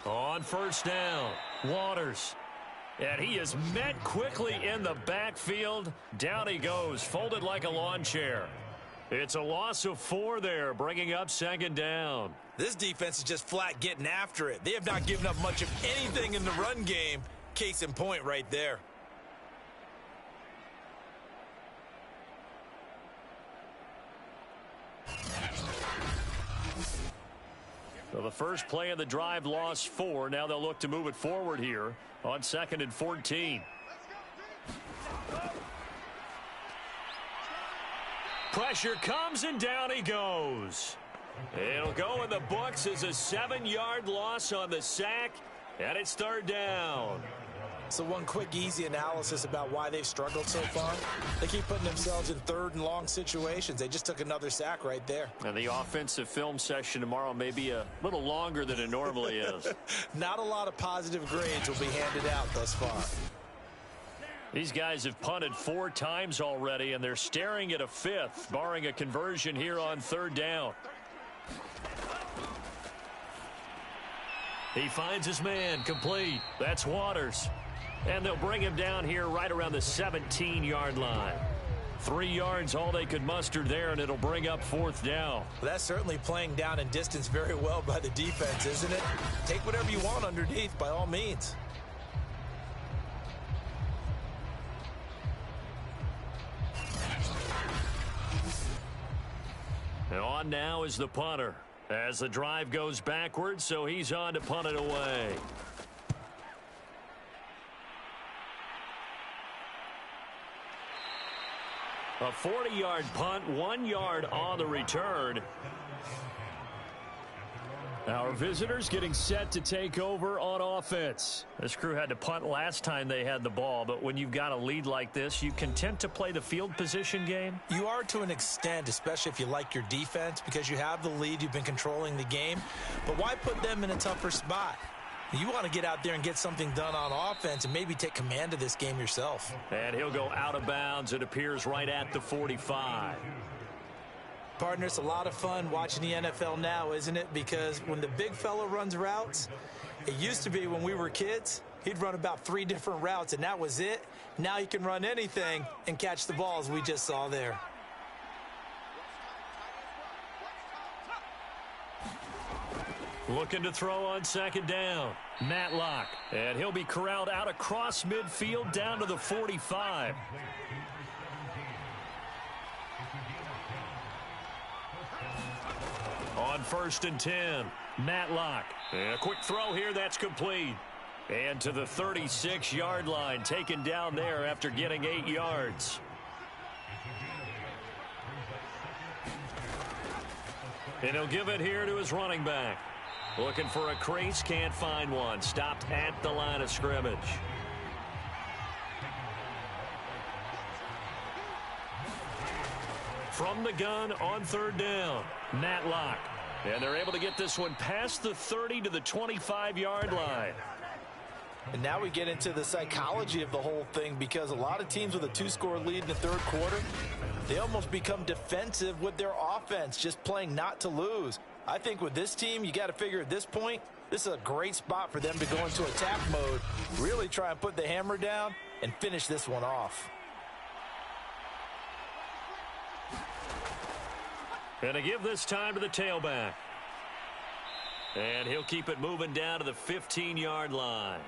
On first down, Waters. And he is met quickly in the backfield. Down he goes, folded like a lawn chair. It's a loss of 4 there, bringing up second down. This defense is just flat getting after it. They have not given up much of anything in the run game. Case in point right there. So the first play of the drive lost 4. Now they'll look to move it forward here on 2nd and 14. Pressure comes and down he goes. It'll go in the books as a 7-yard loss on the sack, and it's third down. So one quick, easy analysis about why they've struggled so far. They keep putting themselves in third and long situations. They just took another sack right there. And the offensive film session tomorrow may be a little longer than it normally is. Not a lot of positive grades will be handed out thus far. These guys have punted 4 times already, and they're staring at a 5th, barring a conversion here on third down. He finds his man, complete. That's Waters. And they'll bring him down here right around the 17-yard line. 3 yards, all they could muster there, and it'll bring up fourth down. Well, that's certainly playing down in distance very well by the defense, isn't it? Take whatever you want underneath, by all means. And on now is the punter as the drive goes backwards, so he's on to punt it away. A 40-yard punt, 1 yard on the return. Our visitors getting set to take over on offense. This crew had to punt last time they had the ball, but when you've got a lead like this, you content to play the field position game? You are to an extent, especially if you like your defense, because you have the lead, you've been controlling the game. But why put them in a tougher spot? You want to get out there and get something done on offense and maybe take command of this game yourself. And he'll go out of bounds. It appears right at the 45. Partner, it's a lot of fun watching the NFL now, isn't it? Because when the big fella runs routes, it used to be when we were kids, he'd run about 3 different routes, and that was it. Now he can run anything and catch the balls we just saw there. Looking to throw on second down. Matlock. And he'll be corralled out across midfield down to the 45. On 1st and 10. Matlock. And a quick throw here. That's complete. And to the 36-yard line, taken down there after getting 8 yards. And he'll give it here to his running back. Looking for a crease, can't find one. Stopped at the line of scrimmage. From the gun on third down, Matlock. And they're able to get this one past the 30 to the 25-yard line. And now we get into the psychology of the whole thing, because a lot of teams with a 2-score lead in the third quarter, they almost become defensive with their offense, just playing not to lose. I think with this team, you got to figure at this point, this is a great spot for them to go into attack mode, really try and put the hammer down and finish this one off. And to give this time to the tailback. And he'll keep it moving down to the 15-yard line.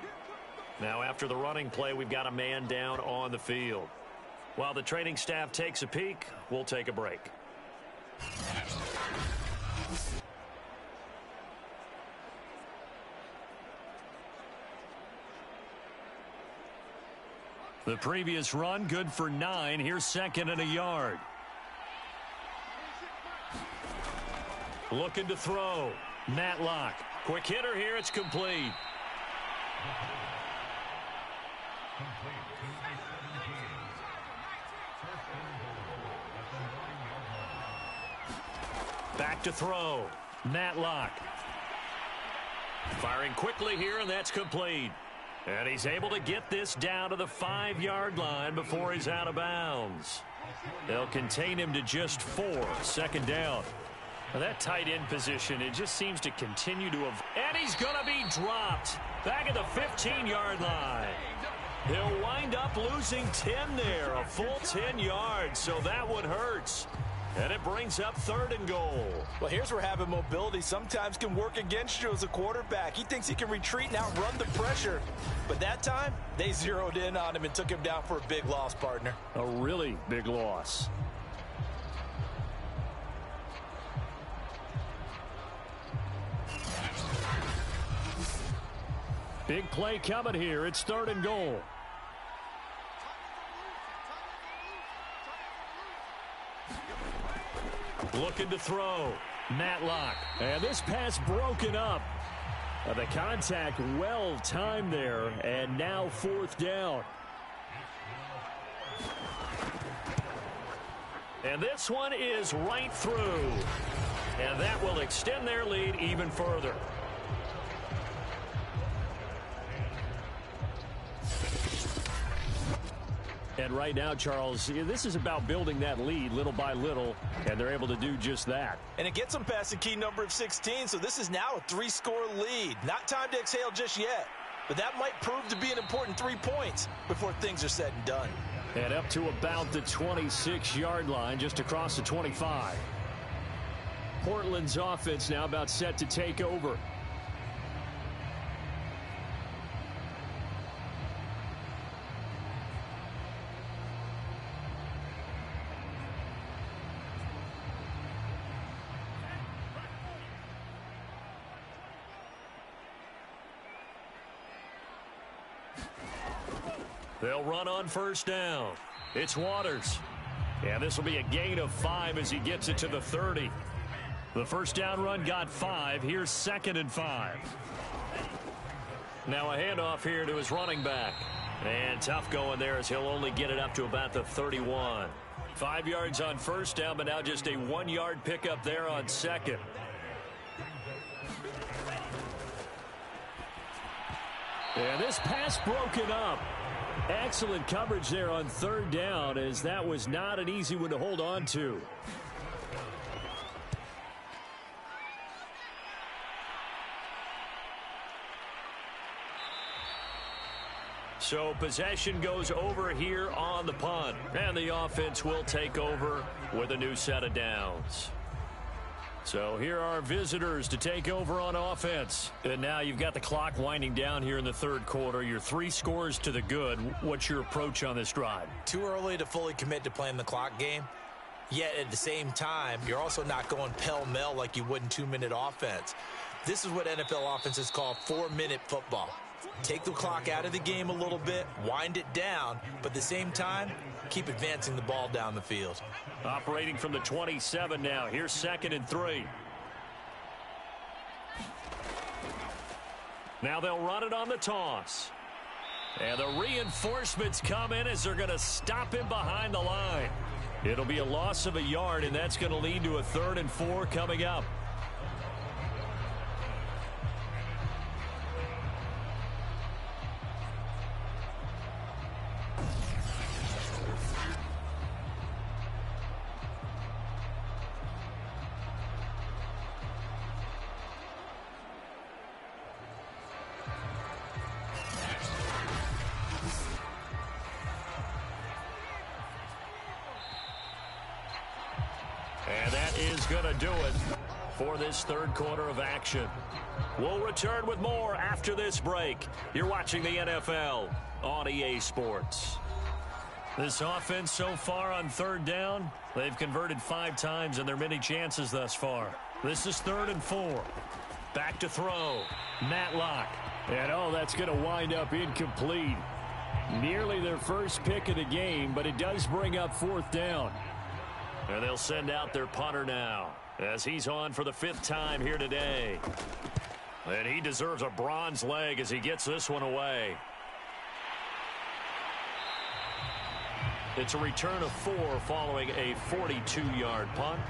Now after the running play, we've got a man down on the field. While the training staff takes a peek, we'll take a break. The previous run, good for 9. Here's second and a yard. Looking to throw. Matlock. Quick hitter here. It's complete. Back to throw. Matlock. Firing quickly here, and that's complete. And he's able to get this down to the 5-yard line before he's out of bounds. They'll contain him to just 4. Second down. Now that tight end position, it just seems to continue to have... And he's going to be dropped. Back at the 15-yard line. He'll wind up losing 10 there. A full 10 yards, so that one hurts. And it brings up third and goal. Well, here's where having mobility sometimes can work against you as a quarterback. He thinks he can retreat and outrun the pressure. But that time, they zeroed in on him and took him down for a big loss, partner. A really big loss. Big play coming here. It's third and goal. Looking to throw. Matlock. And this pass broken up. The contact well timed there. And now fourth down. And this one is right through. And that will extend their lead even further. And right now, Charles, this is about building that lead little by little, and they're able to do just that. And it gets them past the key number of 16, so this is now a 3-score lead. Not time to exhale just yet, but that might prove to be an important 3 points before things are said and done. And up to about the 26-yard line, just across the 25. Portland's offense now about set to take over. They'll run on first down. It's Waters. And this will be a gain of 5 as he gets it to the 30. The first down run got 5. Here's second and 5. Now a handoff here to his running back. And tough going there as he'll only get it up to about the 31. 5 yards on first down, but now just a 1-yard pickup there on second. And this pass broken up. Excellent coverage there on third down, as that was not an easy one to hold on to. So possession goes over here on the punt. And the offense will take over with a new set of downs. So here are visitors to take over on offense. And now you've got the clock winding down here in the third quarter. You're 3 scores to the good. What's your approach on this drive? Too early to fully commit to playing the clock game. Yet at the same time, you're also not going pell-mell like you would in 2-minute offense. This is what NFL offenses call 4-minute football. take the clock out of the game a little bit, wind it down, but at the same time, keep advancing the ball down the field. Operating from the 27 now. Here's 2nd and 3. Now they'll run it on the toss. And the reinforcements come in as they're going to stop him behind the line. It'll be a loss of a yard, and that's going to lead to a 3rd and 4 coming up. And that is going to do it for this 3rd quarter of action. We'll return with more after this break. You're watching the NFL on EA Sports. This offense so far on 3rd down, they've converted 5 times in their many chances thus far. This is 3rd and 4. Back to throw. Matlock. And that's going to wind up incomplete. Nearly their first pick of the game, but it does bring up 4th down. And they'll send out their punter now as he's on for the 5th time here today. And he deserves a bronze leg as he gets this one away. It's a return of 4 following a 42-yard punt.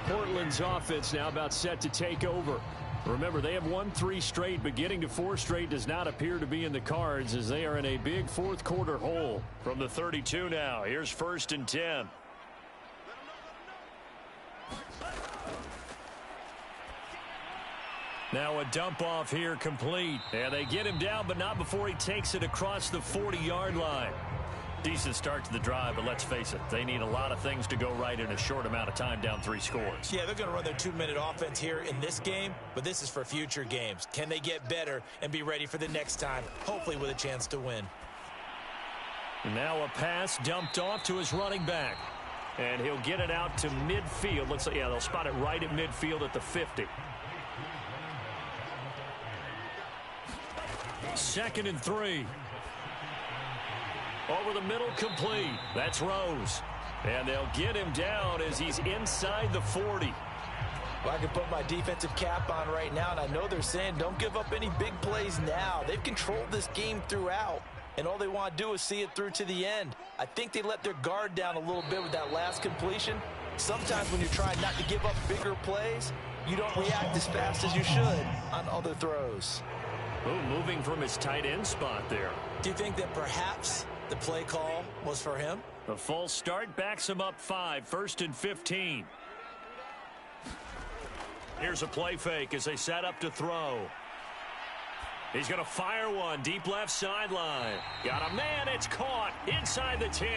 Portland's offense now about set to take over. Remember, they have won 3 straight, but getting to 4 straight does not appear to be in the cards as they are in a big 4th quarter hole. From the 32 now, here's 1st and 10. Now a dump off here complete. And they get him down, but not before he takes it across the 40-yard line. Decent start to the drive, but let's face it, they need a lot of things to go right in a short amount of time down 3 scores. Yeah, they're going to run their 2-minute offense here in this game, but this is for future games. Can they get better and be ready for the next time, hopefully with a chance to win? Now a pass dumped off to his running back. And he'll get it out to midfield. Looks like, they'll spot it right at midfield at the 50. 2nd and 3. Over the middle, complete. That's Rose. And they'll get him down as he's inside the 40. Well, I can put my defensive cap on right now, and I know they're saying don't give up any big plays now. They've controlled this game throughout, and all they want to do is see it through to the end. I think they let their guard down a little bit with that last completion. Sometimes when you're trying not to give up bigger plays, you don't react as fast as you should on other throws. Oh, moving from his tight end spot there. Do you think that perhaps the play call was for him? The false start backs him up 5, 1st and 15. Here's a play fake as they set up to throw. He's going to fire one deep left sideline. Got a man, it's caught inside the 10.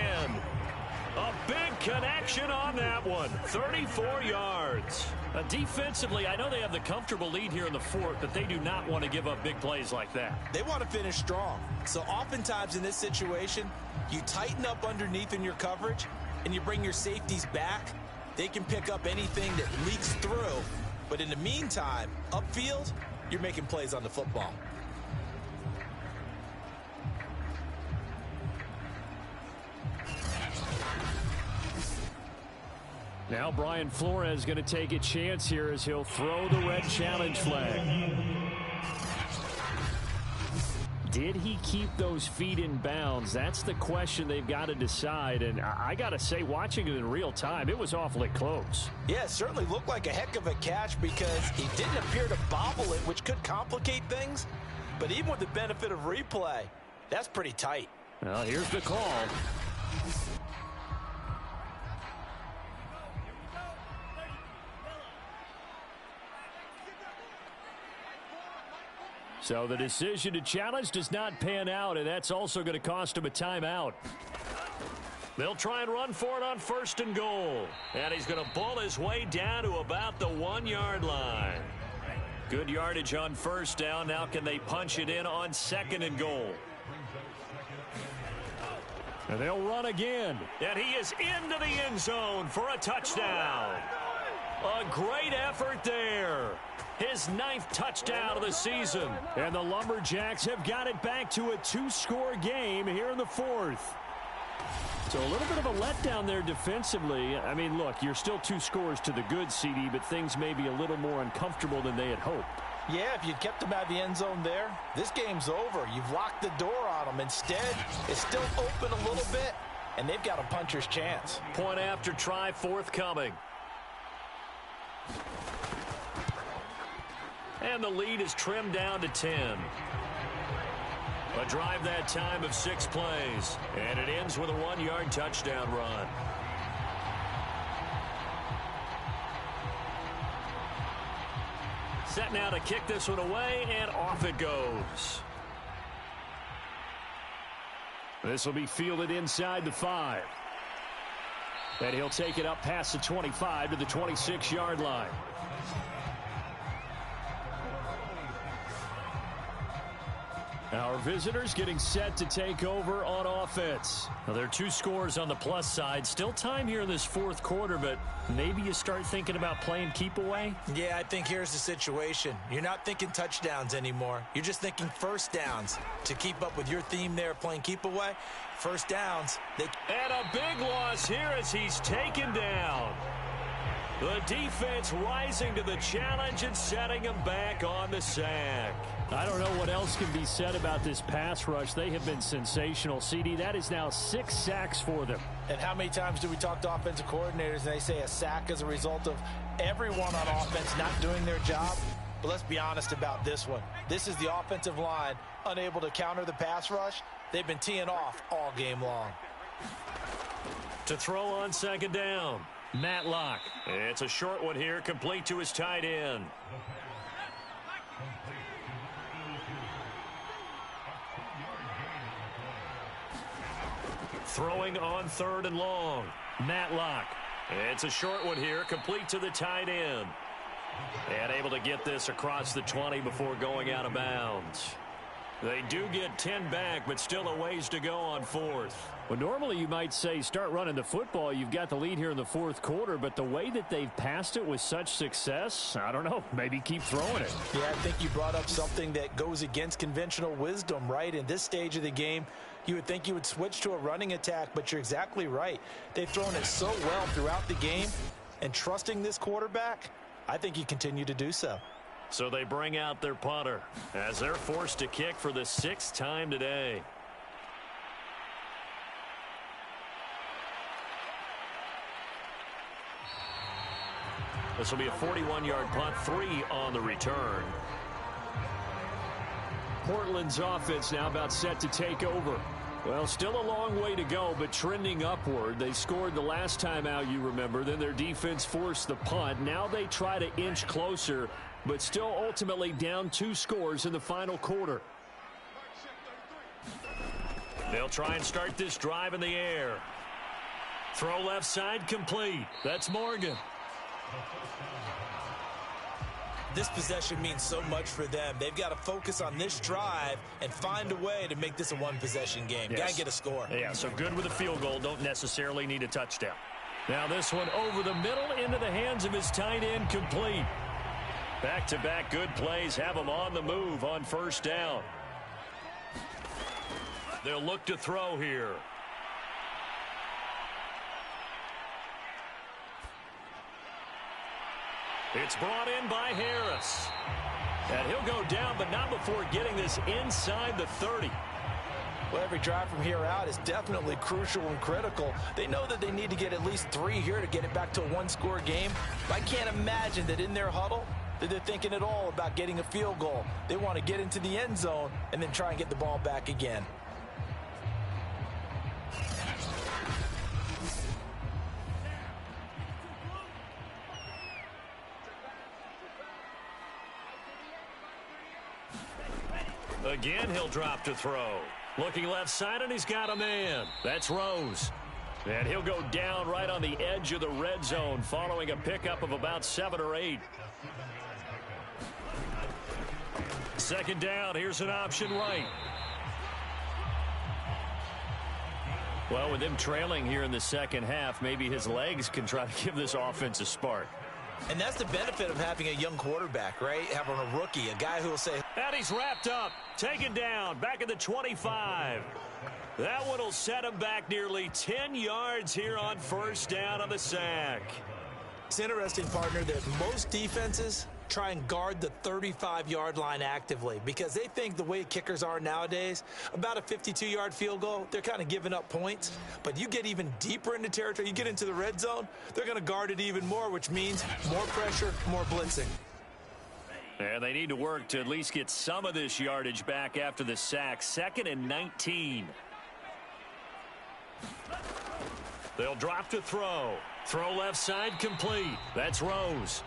A big connection on that one. 34 yards. Defensively, I know they have the comfortable lead here in the 4th, but they do not want to give up big plays like that. They want to finish strong. So oftentimes in this situation, you tighten up underneath in your coverage, and you bring your safeties back. They can pick up anything that leaks through. But in the meantime, upfield, you're making plays on the football. Now Brian Flores going to take a chance here as he'll throw the red challenge flag. Did he keep those feet in bounds? That's the question they've got to decide. And I got to say, watching it in real time, it was awfully close. Yeah, it certainly looked like a heck of a catch because he didn't appear to bobble it, which could complicate things. But even with the benefit of replay, that's pretty tight. Well, here's the call. So the decision to challenge does not pan out, and that's also going to cost him a timeout. They'll try and run for it on 1st and goal. And he's going to bull his way down to about the 1-yard line. Good yardage on 1st down. Now can they punch it in on 2nd and goal? And they'll run again. And he is into the end zone for a touchdown. A great effort there. His 9th touchdown of the season. And the Lumberjacks have got it back to a 2-score game here in the 4th. So a little bit of a letdown there defensively. I mean, look, you're still 2 scores to the good, CD, but things may be a little more uncomfortable than they had hoped. Yeah, if you'd kept them out of the end zone there, this game's over. You've locked the door on them. Instead, it's still open a little bit, and they've got a puncher's chance. Point after try forthcoming. And the lead is trimmed down to 10. A drive that time of 6 plays. And it ends with a 1-yard touchdown run. Set now to kick this one away, and off it goes. This will be fielded inside the 5. And he'll take it up past the 25 to the 26-yard line. Our visitors getting set to take over on offense. Now, there are 2 scores on the plus side. Still time here in this 4th quarter, but maybe you start thinking about playing keep away? Yeah, I think here's the situation. You're not thinking touchdowns anymore. You're just thinking first downs. To keep up with your theme there, playing keep away, first downs. And a big loss here as he's taken down. The defense rising to the challenge and setting him back on the sack. I don't know what else can be said about this pass rush. They have been sensational. CD, that is now 6 sacks for them. And how many times do we talk to offensive coordinators and they say a sack as a result of everyone on offense not doing their job? But let's be honest about this one. This is the offensive line unable to counter the pass rush. They've been teeing off all game long. To throw on 2nd down, Matlock. It's a short one here, complete to his tight end. Throwing on 3rd and long, Matlock. It's a short one here, complete to the tight end. And able to get this across the 20 before going out of bounds. They do get 10 back, but still a ways to go on 4th. Well, normally you might say start running the football. You've got the lead here in the 4th quarter, but the way that they've passed it with such success, I don't know, maybe keep throwing it. Yeah, I think you brought up something that goes against conventional wisdom, right? In this stage of the game, you would think you would switch to a running attack, but you're exactly right. They've thrown it so well throughout the game, and trusting this quarterback, I think you continue to do so. So they bring out their punter as they're forced to kick for the 6th time today. This will be a 41-yard punt, 3 on the return. Portland's offense now about set to take over. Well, still a long way to go, but trending upward. They scored the last time out, you remember. Then their defense forced the punt. Now they try to inch closer, but still ultimately down 2 scores in the final quarter. They'll try and start this drive in the air. Throw left side complete. That's Morgan. This possession means so much for them. They've got to focus on this drive and find a way to make this a 1-possession game. Yes. Got to get a score. Yeah, so good with a field goal. Don't necessarily need a touchdown. Now this one over the middle into the hands of his tight end, complete. Back-to-back good plays have them on the move on 1st down. They'll look to throw here. It's brought in by Harris. And he'll go down, but not before getting this inside the 30. Well, every drive from here out is definitely crucial and critical. They know that they need to get at least 3 here to get it back to a 1-score game. But I can't imagine that in their huddle that they're thinking at all about getting a field goal. They want to get into the end zone and then try and get the ball back again. Again, he'll drop to throw. Looking left side, and he's got a man. That's Rose. And he'll go down right on the edge of the red zone following a pickup of about 7 or 8. 2nd down, here's an option right. Well, with him trailing here in the 2nd half, maybe his legs can try to give this offense a spark. And that's the benefit of having a young quarterback, right? Having a rookie, a guy who will say, and he's wrapped up, taken down, back at the 25. That one will set him back nearly 10 yards here on first down on the sack. It's interesting, partner, that most defenses try and guard the 35-yard line actively because they think the way kickers are nowadays, about a 52-yard field goal, they're kind of giving up points. But you get even deeper into territory, you get into the red zone, they're going to guard it even more, which means more pressure, more blitzing. And they need to work to at least get some of this yardage back after the sack. 2nd and 19. They'll drop to throw. Throw left side complete. That's Rose.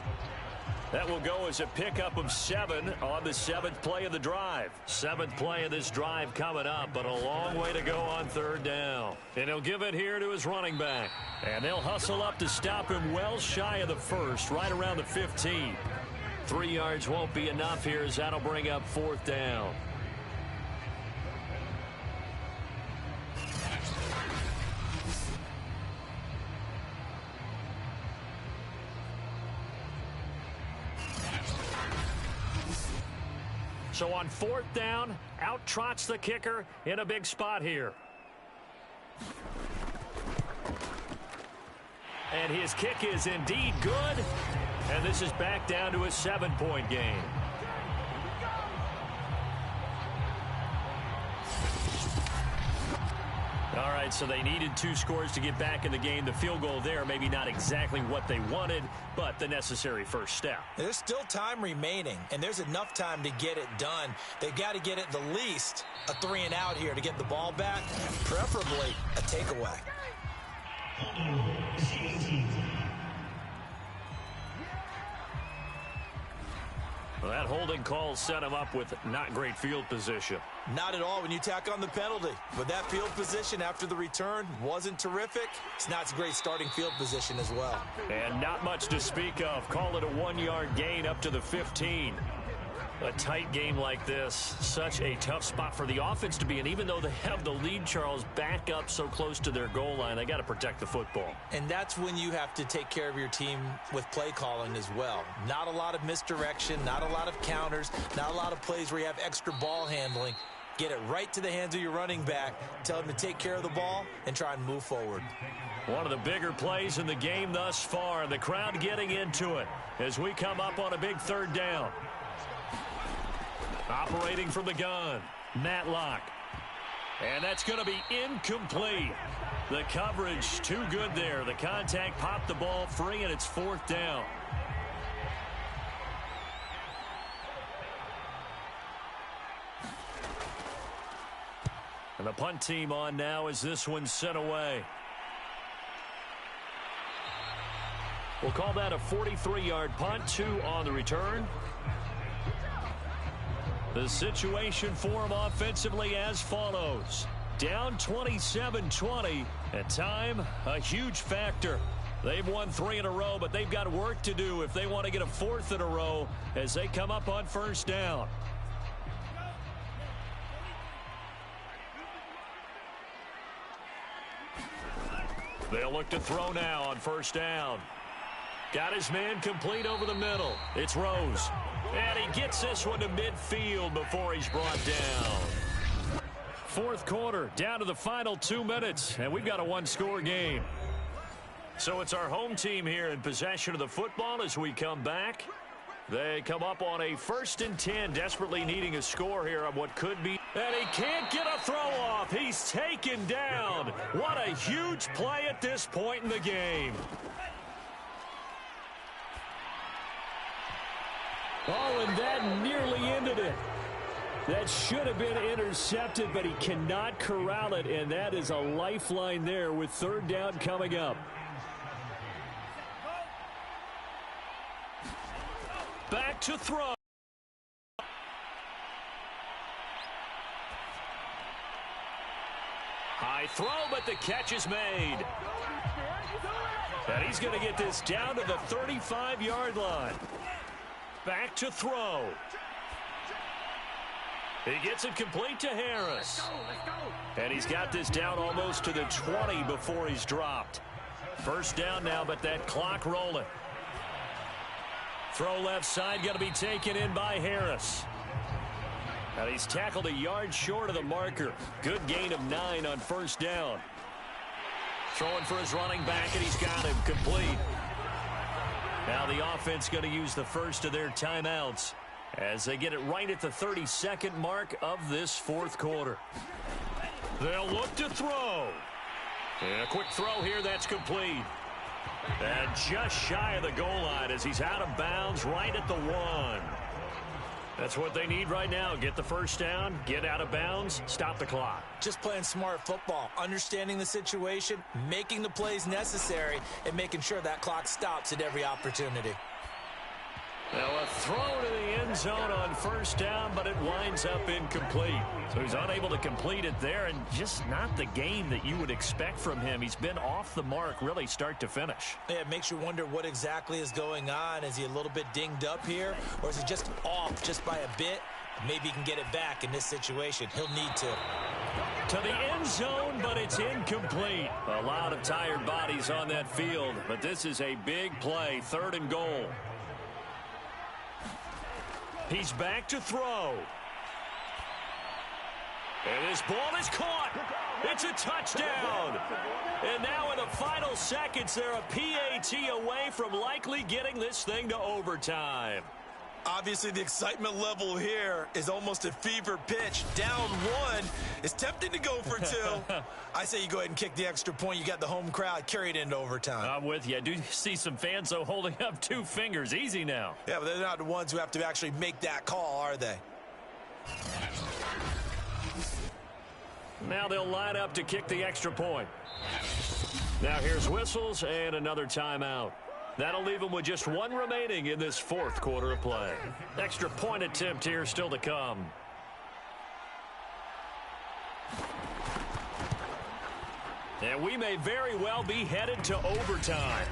That will go as a pickup of 7 on the 7th play of the drive. 7th play of this drive coming up, but a long way to go on 3rd down. And he'll give it here to his running back. And they'll hustle up to stop him well shy of the 1st, right around the 15. 3 yards won't be enough here as that'll bring up 4th down. So on 4th down, out trots the kicker in a big spot here. And his kick is indeed good. And this is back down to a 7-point game. All right, so they needed 2 scores to get back in the game. The field goal there, maybe not exactly what they wanted, but the necessary first step. There's still time remaining, and there's enough time to get it done. They've got to get at the least a 3 and out here to get the ball back, preferably a takeaway. Well, that holding call set him up with not great field position. Not at all when you tack on the penalty. But that field position after the return wasn't terrific. It's not a great starting field position as well. And not much to speak of. Call it a 1-yard gain up to the 15. A tight game like this, such a tough spot for the offense to be in. Even though they have the lead, Charles, back up so close to their goal line, they got to protect the football. And that's when you have to take care of your team with play calling as well. Not a lot of misdirection, not a lot of counters, not a lot of plays where you have extra ball handling. Get it right to the hands of your running back, tell him to take care of the ball, and try and move forward. One of the bigger plays in the game thus far, and the crowd getting into it as we come up on a big 3rd down. Operating from the gun, Matlock. And that's going to be incomplete. The coverage too good there. The contact popped the ball free, and it's 4th down. And the punt team on now as this one's sent away. We'll call that a 43-yard punt, 2 on the return. The situation for them offensively as follows. Down 27-20. At time, a huge factor. They've won 3 in a row, but they've got work to do if they want to get a 4th in a row as they come up on first down. They'll look to throw now on first down. Got his man complete over the middle. It's Rose. And he gets this one to midfield before he's brought down. 4th quarter, down to the final 2 minutes, and we've got a 1-score game. So it's our home team here in possession of the football as we come back. They come up on a 1st and 10, desperately needing a score here on what could be. And he can't get a throw off. He's taken down. What a huge play at this point in the game. Oh, and that nearly ended it. That should have been intercepted, but he cannot corral it, and that is a lifeline there with 3rd down coming up. Back to throw. High throw, but the catch is made. And he's going to get this down to the 35-yard line. Back to throw. He gets it complete to Harris. And he's got this down almost to the 20 before he's dropped. First down now, but that clock rolling. Throw left side, going to be taken in by Harris. And he's tackled a yard short of the marker. Good gain of 9 on first down. Throwing for his running back, and he's got him complete. Now the offense going to use the first of their timeouts as they get it right at the 32nd mark of this fourth quarter. They'll look to throw. And a quick throw here, that's complete. And just shy of the goal line as he's out of bounds right at the 1. That's what they need right now. Get the first down, get out of bounds, stop the clock. Just playing smart football, understanding the situation, making the plays necessary, and making sure that clock stops at every opportunity. Now a throw to the end zone on first down, but it winds up incomplete. So he's unable to complete it there, and just not the game that you would expect from him. He's been off the mark really start to finish. Yeah, it makes you wonder what exactly is going on. Is he a little bit dinged up here, or is he just off just by a bit? Maybe he can get it back in this situation. He'll need to. To the end zone, but it's incomplete. A lot of tired bodies on that field, but this is a big play, 3rd and goal. He's back to throw. And his ball is caught. It's a touchdown. And now in the final seconds, they're a PAT away from likely getting this thing to overtime. Obviously, the excitement level here is almost a fever pitch. Down 1. It's tempting to go for 2. I say you go ahead and kick the extra point. You got the home crowd carried into overtime. I'm with you. I do see some fans, though, holding up 2 fingers. Easy now. Yeah, but they're not the ones who have to actually make that call, are they? Now they'll line up to kick the extra point. Now here's whistles and another timeout. That'll leave them with just 1 remaining in this fourth quarter of play. Extra point attempt here still to come. And we may very well be headed to overtime.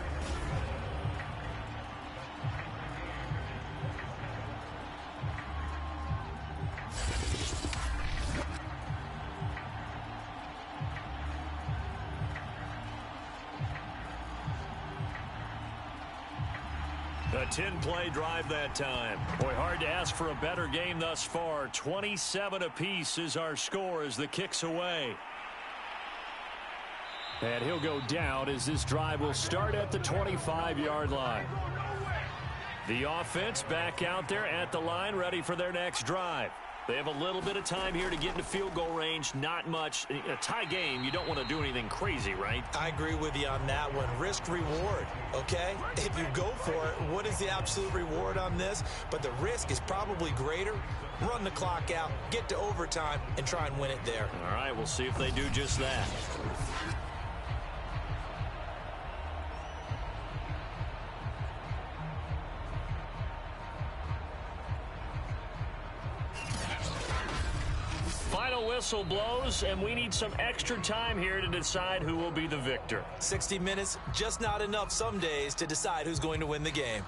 A 10-play drive that time. Boy, hard to ask for a better game thus far. 27 apiece is our score as the kick's away. And he'll go down as this drive will start at the 25-yard line. The offense back out there at the line, ready for their next drive. They have a little bit of time here to get into field goal range. Not much. A tie game, you don't want to do anything crazy, right? I agree with you on that one. Risk reward, okay? If you go for it, what is the absolute reward on this? But the risk is probably greater. Run the clock out, get to overtime, and try and win it there. All right, we'll see if they do just that. Final whistle blows, and we need some extra time here to decide who will be the victor. 60 minutes, just not enough some days to decide who's going to win the game.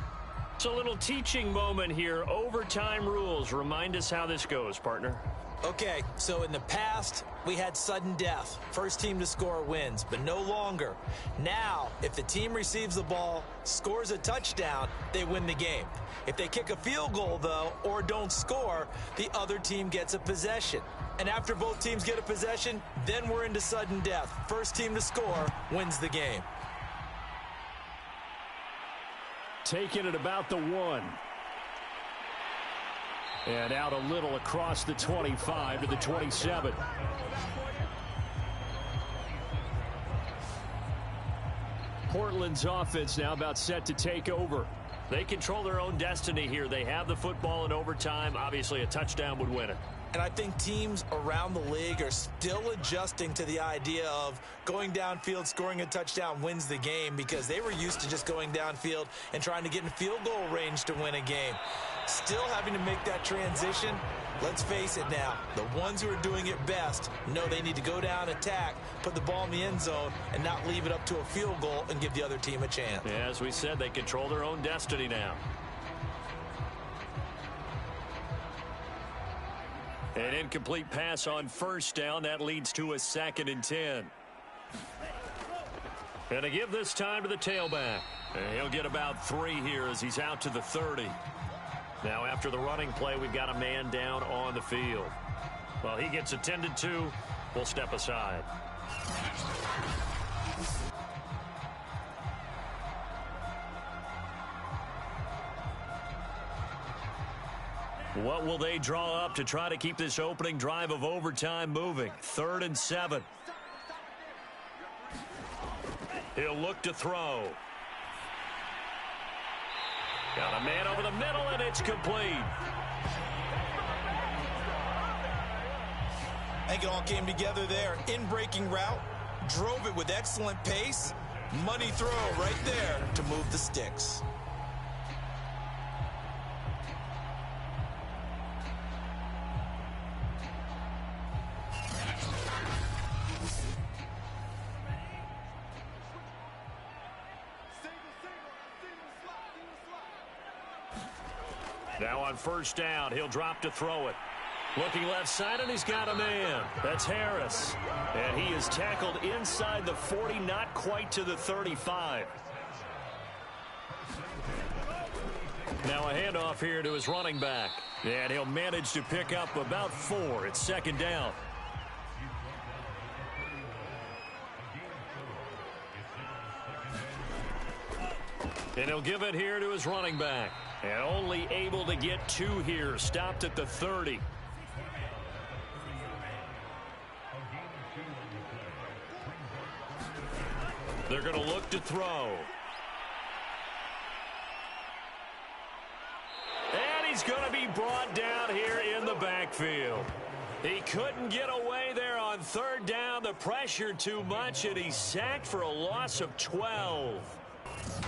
It's a little teaching moment here. Overtime rules. Remind us how this goes, partner. Okay, so in the past, we had sudden death. First team to score wins, but no longer. Now, if the team receives the ball, scores a touchdown, they win the game. If they kick a field goal, though, or don't score, the other team gets a possession. And after both teams get a possession, then we're into sudden death. First team to score wins the game. Taking it about the 1. And out a little across the 25 to the 27. Portland's offense now about set to take over. They control their own destiny here. They have the football in overtime. Obviously, a touchdown would win it. And I think teams around the league are still adjusting to the idea of going downfield, scoring a touchdown wins the game, because they were used to just going downfield and trying to get in field goal range to win a game. Still having to make that transition. Let's face it now, the ones who are doing it best know they need to go down, attack, put the ball in the end zone, and not leave it up to a field goal and give the other team a chance. Yeah, as we said, they control their own destiny now. An incomplete pass on first down. That leads to a 2nd and 10. And to give this time to the tailback. And he'll get about 3 here as he's out to the 30. Now, after the running play, we've got a man down on the field. Well, he gets attended to. We'll step aside. What will they draw up to try to keep this opening drive of overtime moving? 3rd and 7. He'll look to throw. Got a man over the middle, and it's complete. I think it all came together there. In-breaking route, drove it with excellent pace. Money throw right there to move the sticks. Now on 1st down, he'll drop to throw it. Looking left side, and he's got a man. That's Harris. And he is tackled inside the 40, not quite to the 35. Now a handoff here to his running back. And he'll manage to pick up about 4. It's 2nd down. And he'll give it here to his running back. And only able to get 2 here. Stopped at the 30. They're going to look to throw. And he's going to be brought down here in the backfield. He couldn't get away there on 3rd down. The pressure too much, and he's sacked for a loss of 12.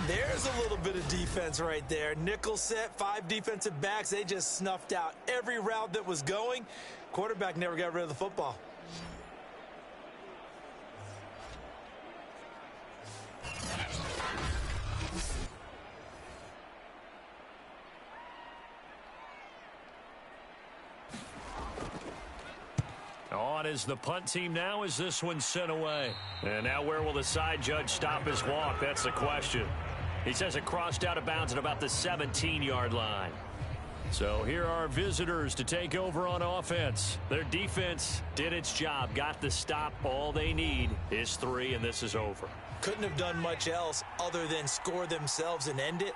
There's a little bit of defense right there. Nickel set, 5 defensive backs. They just snuffed out every route that was going. Quarterback never got rid of the football. On is the punt team now as this one's sent away. And now where will the side judge stop his walk? That's the question. He says it crossed out of bounds at about the 17-yard line. So here are visitors to take over on offense. Their defense did its job, got the stop. All they need is 3, and this is over. Couldn't have done much else other than score themselves and end it.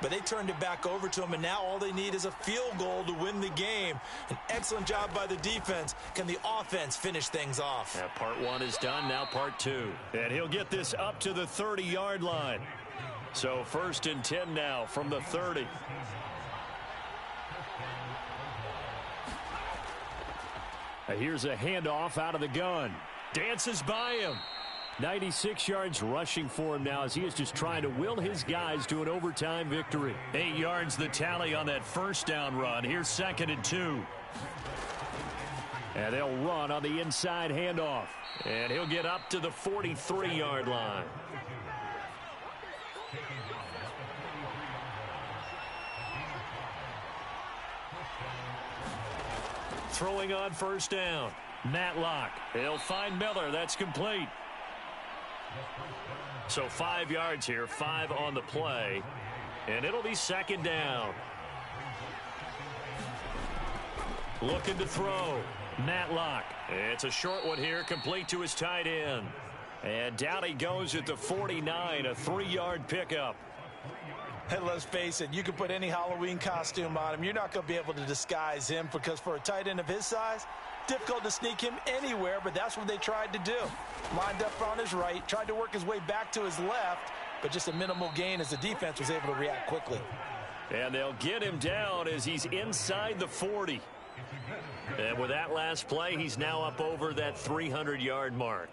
But they turned it back over to him, and now all they need is a field goal to win the game. An excellent job by the defense. Can the offense finish things off? Yeah, part 1 is done, now part 2. And he'll get this up to the 30-yard line. So 1st and 10 now from the 30. Here's a handoff out of the gun. Dances by him. 96 yards rushing for him now as he is just trying to will his guys to an overtime victory. 8 yards the tally on that 1st down run. Here's 2nd and 2. And they'll run on the inside handoff. And he'll get up to the 43-yard line. Throwing on 1st down. Matlock. He'll find Miller. That's complete. So 5 yards here, 5 on the play. And it'll be 2nd down. Looking to throw. Matlock. It's a short one here, complete to his tight end. And down he goes at the 49, a 3-yard pickup. And let's face it, you can put any Halloween costume on him. You're not going to be able to disguise him because for a tight end of his size, difficult to sneak him anywhere, but that's what they tried to do. Lined up on his right, tried to work his way back to his left, but just a minimal gain as the defense was able to react quickly. And they'll get him down as he's inside the 40. And with that last play, he's now up over that 300-yard mark.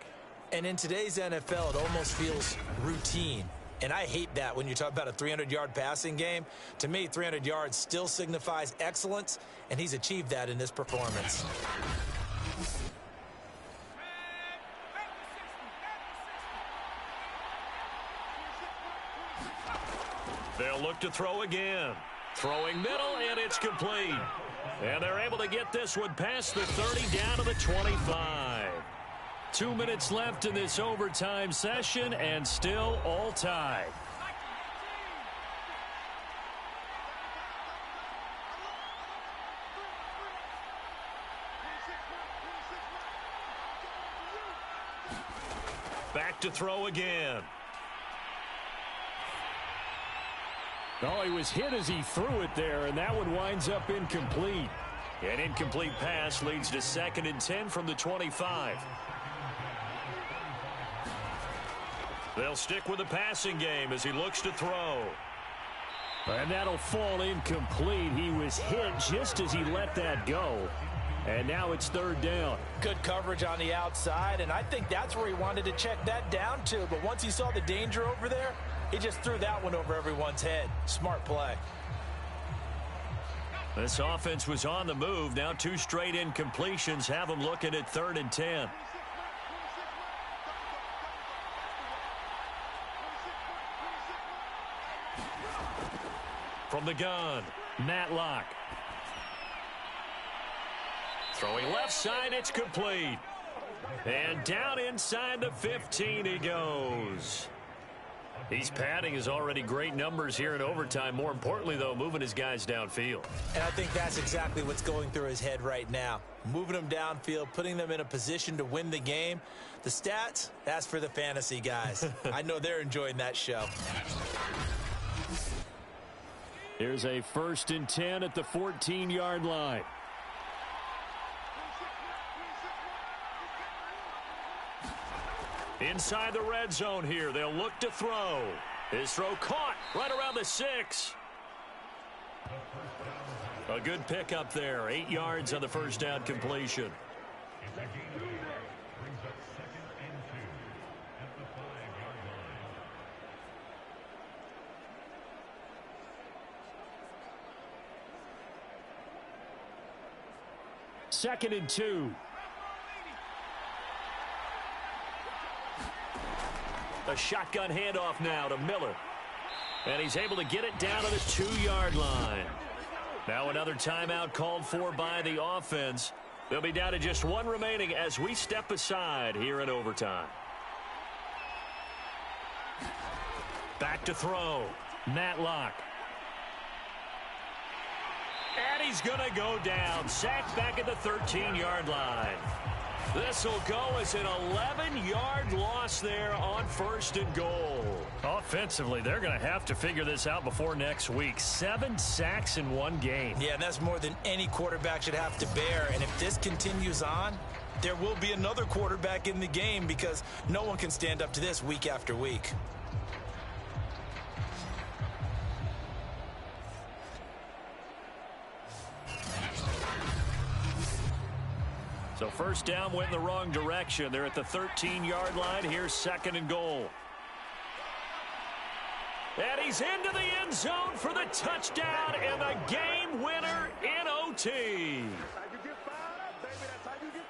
And in today's NFL, it almost feels routine. And I hate that when you talk about a 300-yard passing game. To me, 300 yards still signifies excellence, and he's achieved that in this performance. They'll look to throw again. Throwing middle, and it's complete. And they're able to get this one past the 30 down to the 25. 2 minutes left in this overtime session, and still all tied. Back to throw again. Oh, he was hit as he threw it there, and that one winds up incomplete. An incomplete pass leads to 2nd and 10 from the 25. They'll stick with the passing game as he looks to throw. And that'll fall incomplete. He was hit just as he let that go. And now it's 3rd down. Good coverage on the outside, and I think that's where he wanted to check that down to. But once he saw the danger over there, he just threw that one over everyone's head. Smart play. This offense was on the move. Now 2 straight incompletions have them looking at 3rd and 10. From the gun, Matlock. Throwing left side, it's complete. And down inside the 15 he goes. He's padding his already great numbers here in overtime. More importantly, though, moving his guys downfield. And I think that's exactly what's going through his head right now. Moving them downfield, putting them in a position to win the game. The stats, that's for the fantasy guys. I know they're enjoying that show. Here's a 1st and 10 at the 14-yard line. Inside the red zone here. They'll look to throw. His throw caught right around the 6. A good pickup there. 8 yards on the first down completion. Second and 2. A shotgun handoff now to Miller. And he's able to get it down to the 2-yard line. Now another timeout called for by the offense. They'll be down to just 1 remaining as we step aside here in overtime. Back to throw. Matlock. And he's going to go down. Sacked back at the 13-yard line. This will go as an 11-yard loss there on 1st and goal. Offensively, they're going to have to figure this out before next week. 7 sacks in 1 game. Yeah, and that's more than any quarterback should have to bear. And if this continues on, there will be another quarterback in the game because no one can stand up to this week after week. So 1st down went in the wrong direction. They're at the 13-yard line. Here's 2nd and goal. And he's into the end zone for the touchdown and the game winner in OT.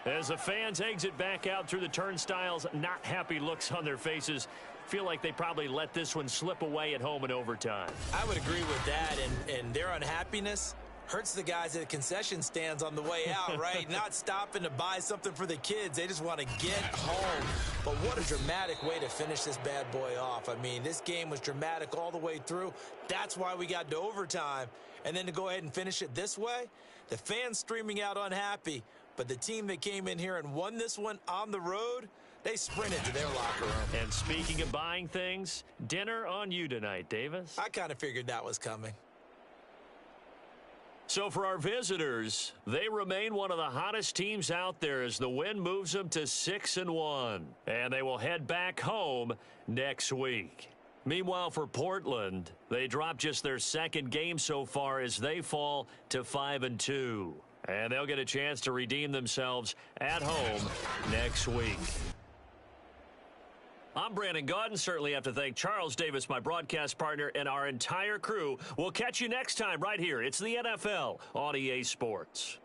As the fans exit back out through the turnstiles, not happy looks on their faces. Feel like they probably let this one slip away at home in overtime. I would agree with that, and their unhappiness hurts the guys at the concession stands on the way out, right? Not stopping to buy something for the kids. They just want to get home. But what a dramatic way to finish this bad boy off. I mean, this game was dramatic all the way through. That's why we got to overtime. And then to go ahead and finish it this way, the fans streaming out unhappy. But the team that came in here and won this one on the road, they sprinted to their locker room. And speaking of buying things, dinner on you tonight, Davis. I kind of figured that was coming. So for our visitors, they remain one of the hottest teams out there as the win moves them to 6-1. And they will head back home next week. Meanwhile, for Portland, they dropped just their 2nd game so far as they fall to 5-2. And they'll get a chance to redeem themselves at home next week. I'm Brandon Gaudin. Certainly have to thank Charles Davis, my broadcast partner, and our entire crew. We'll catch you next time right here. It's the NFL on EA Sports.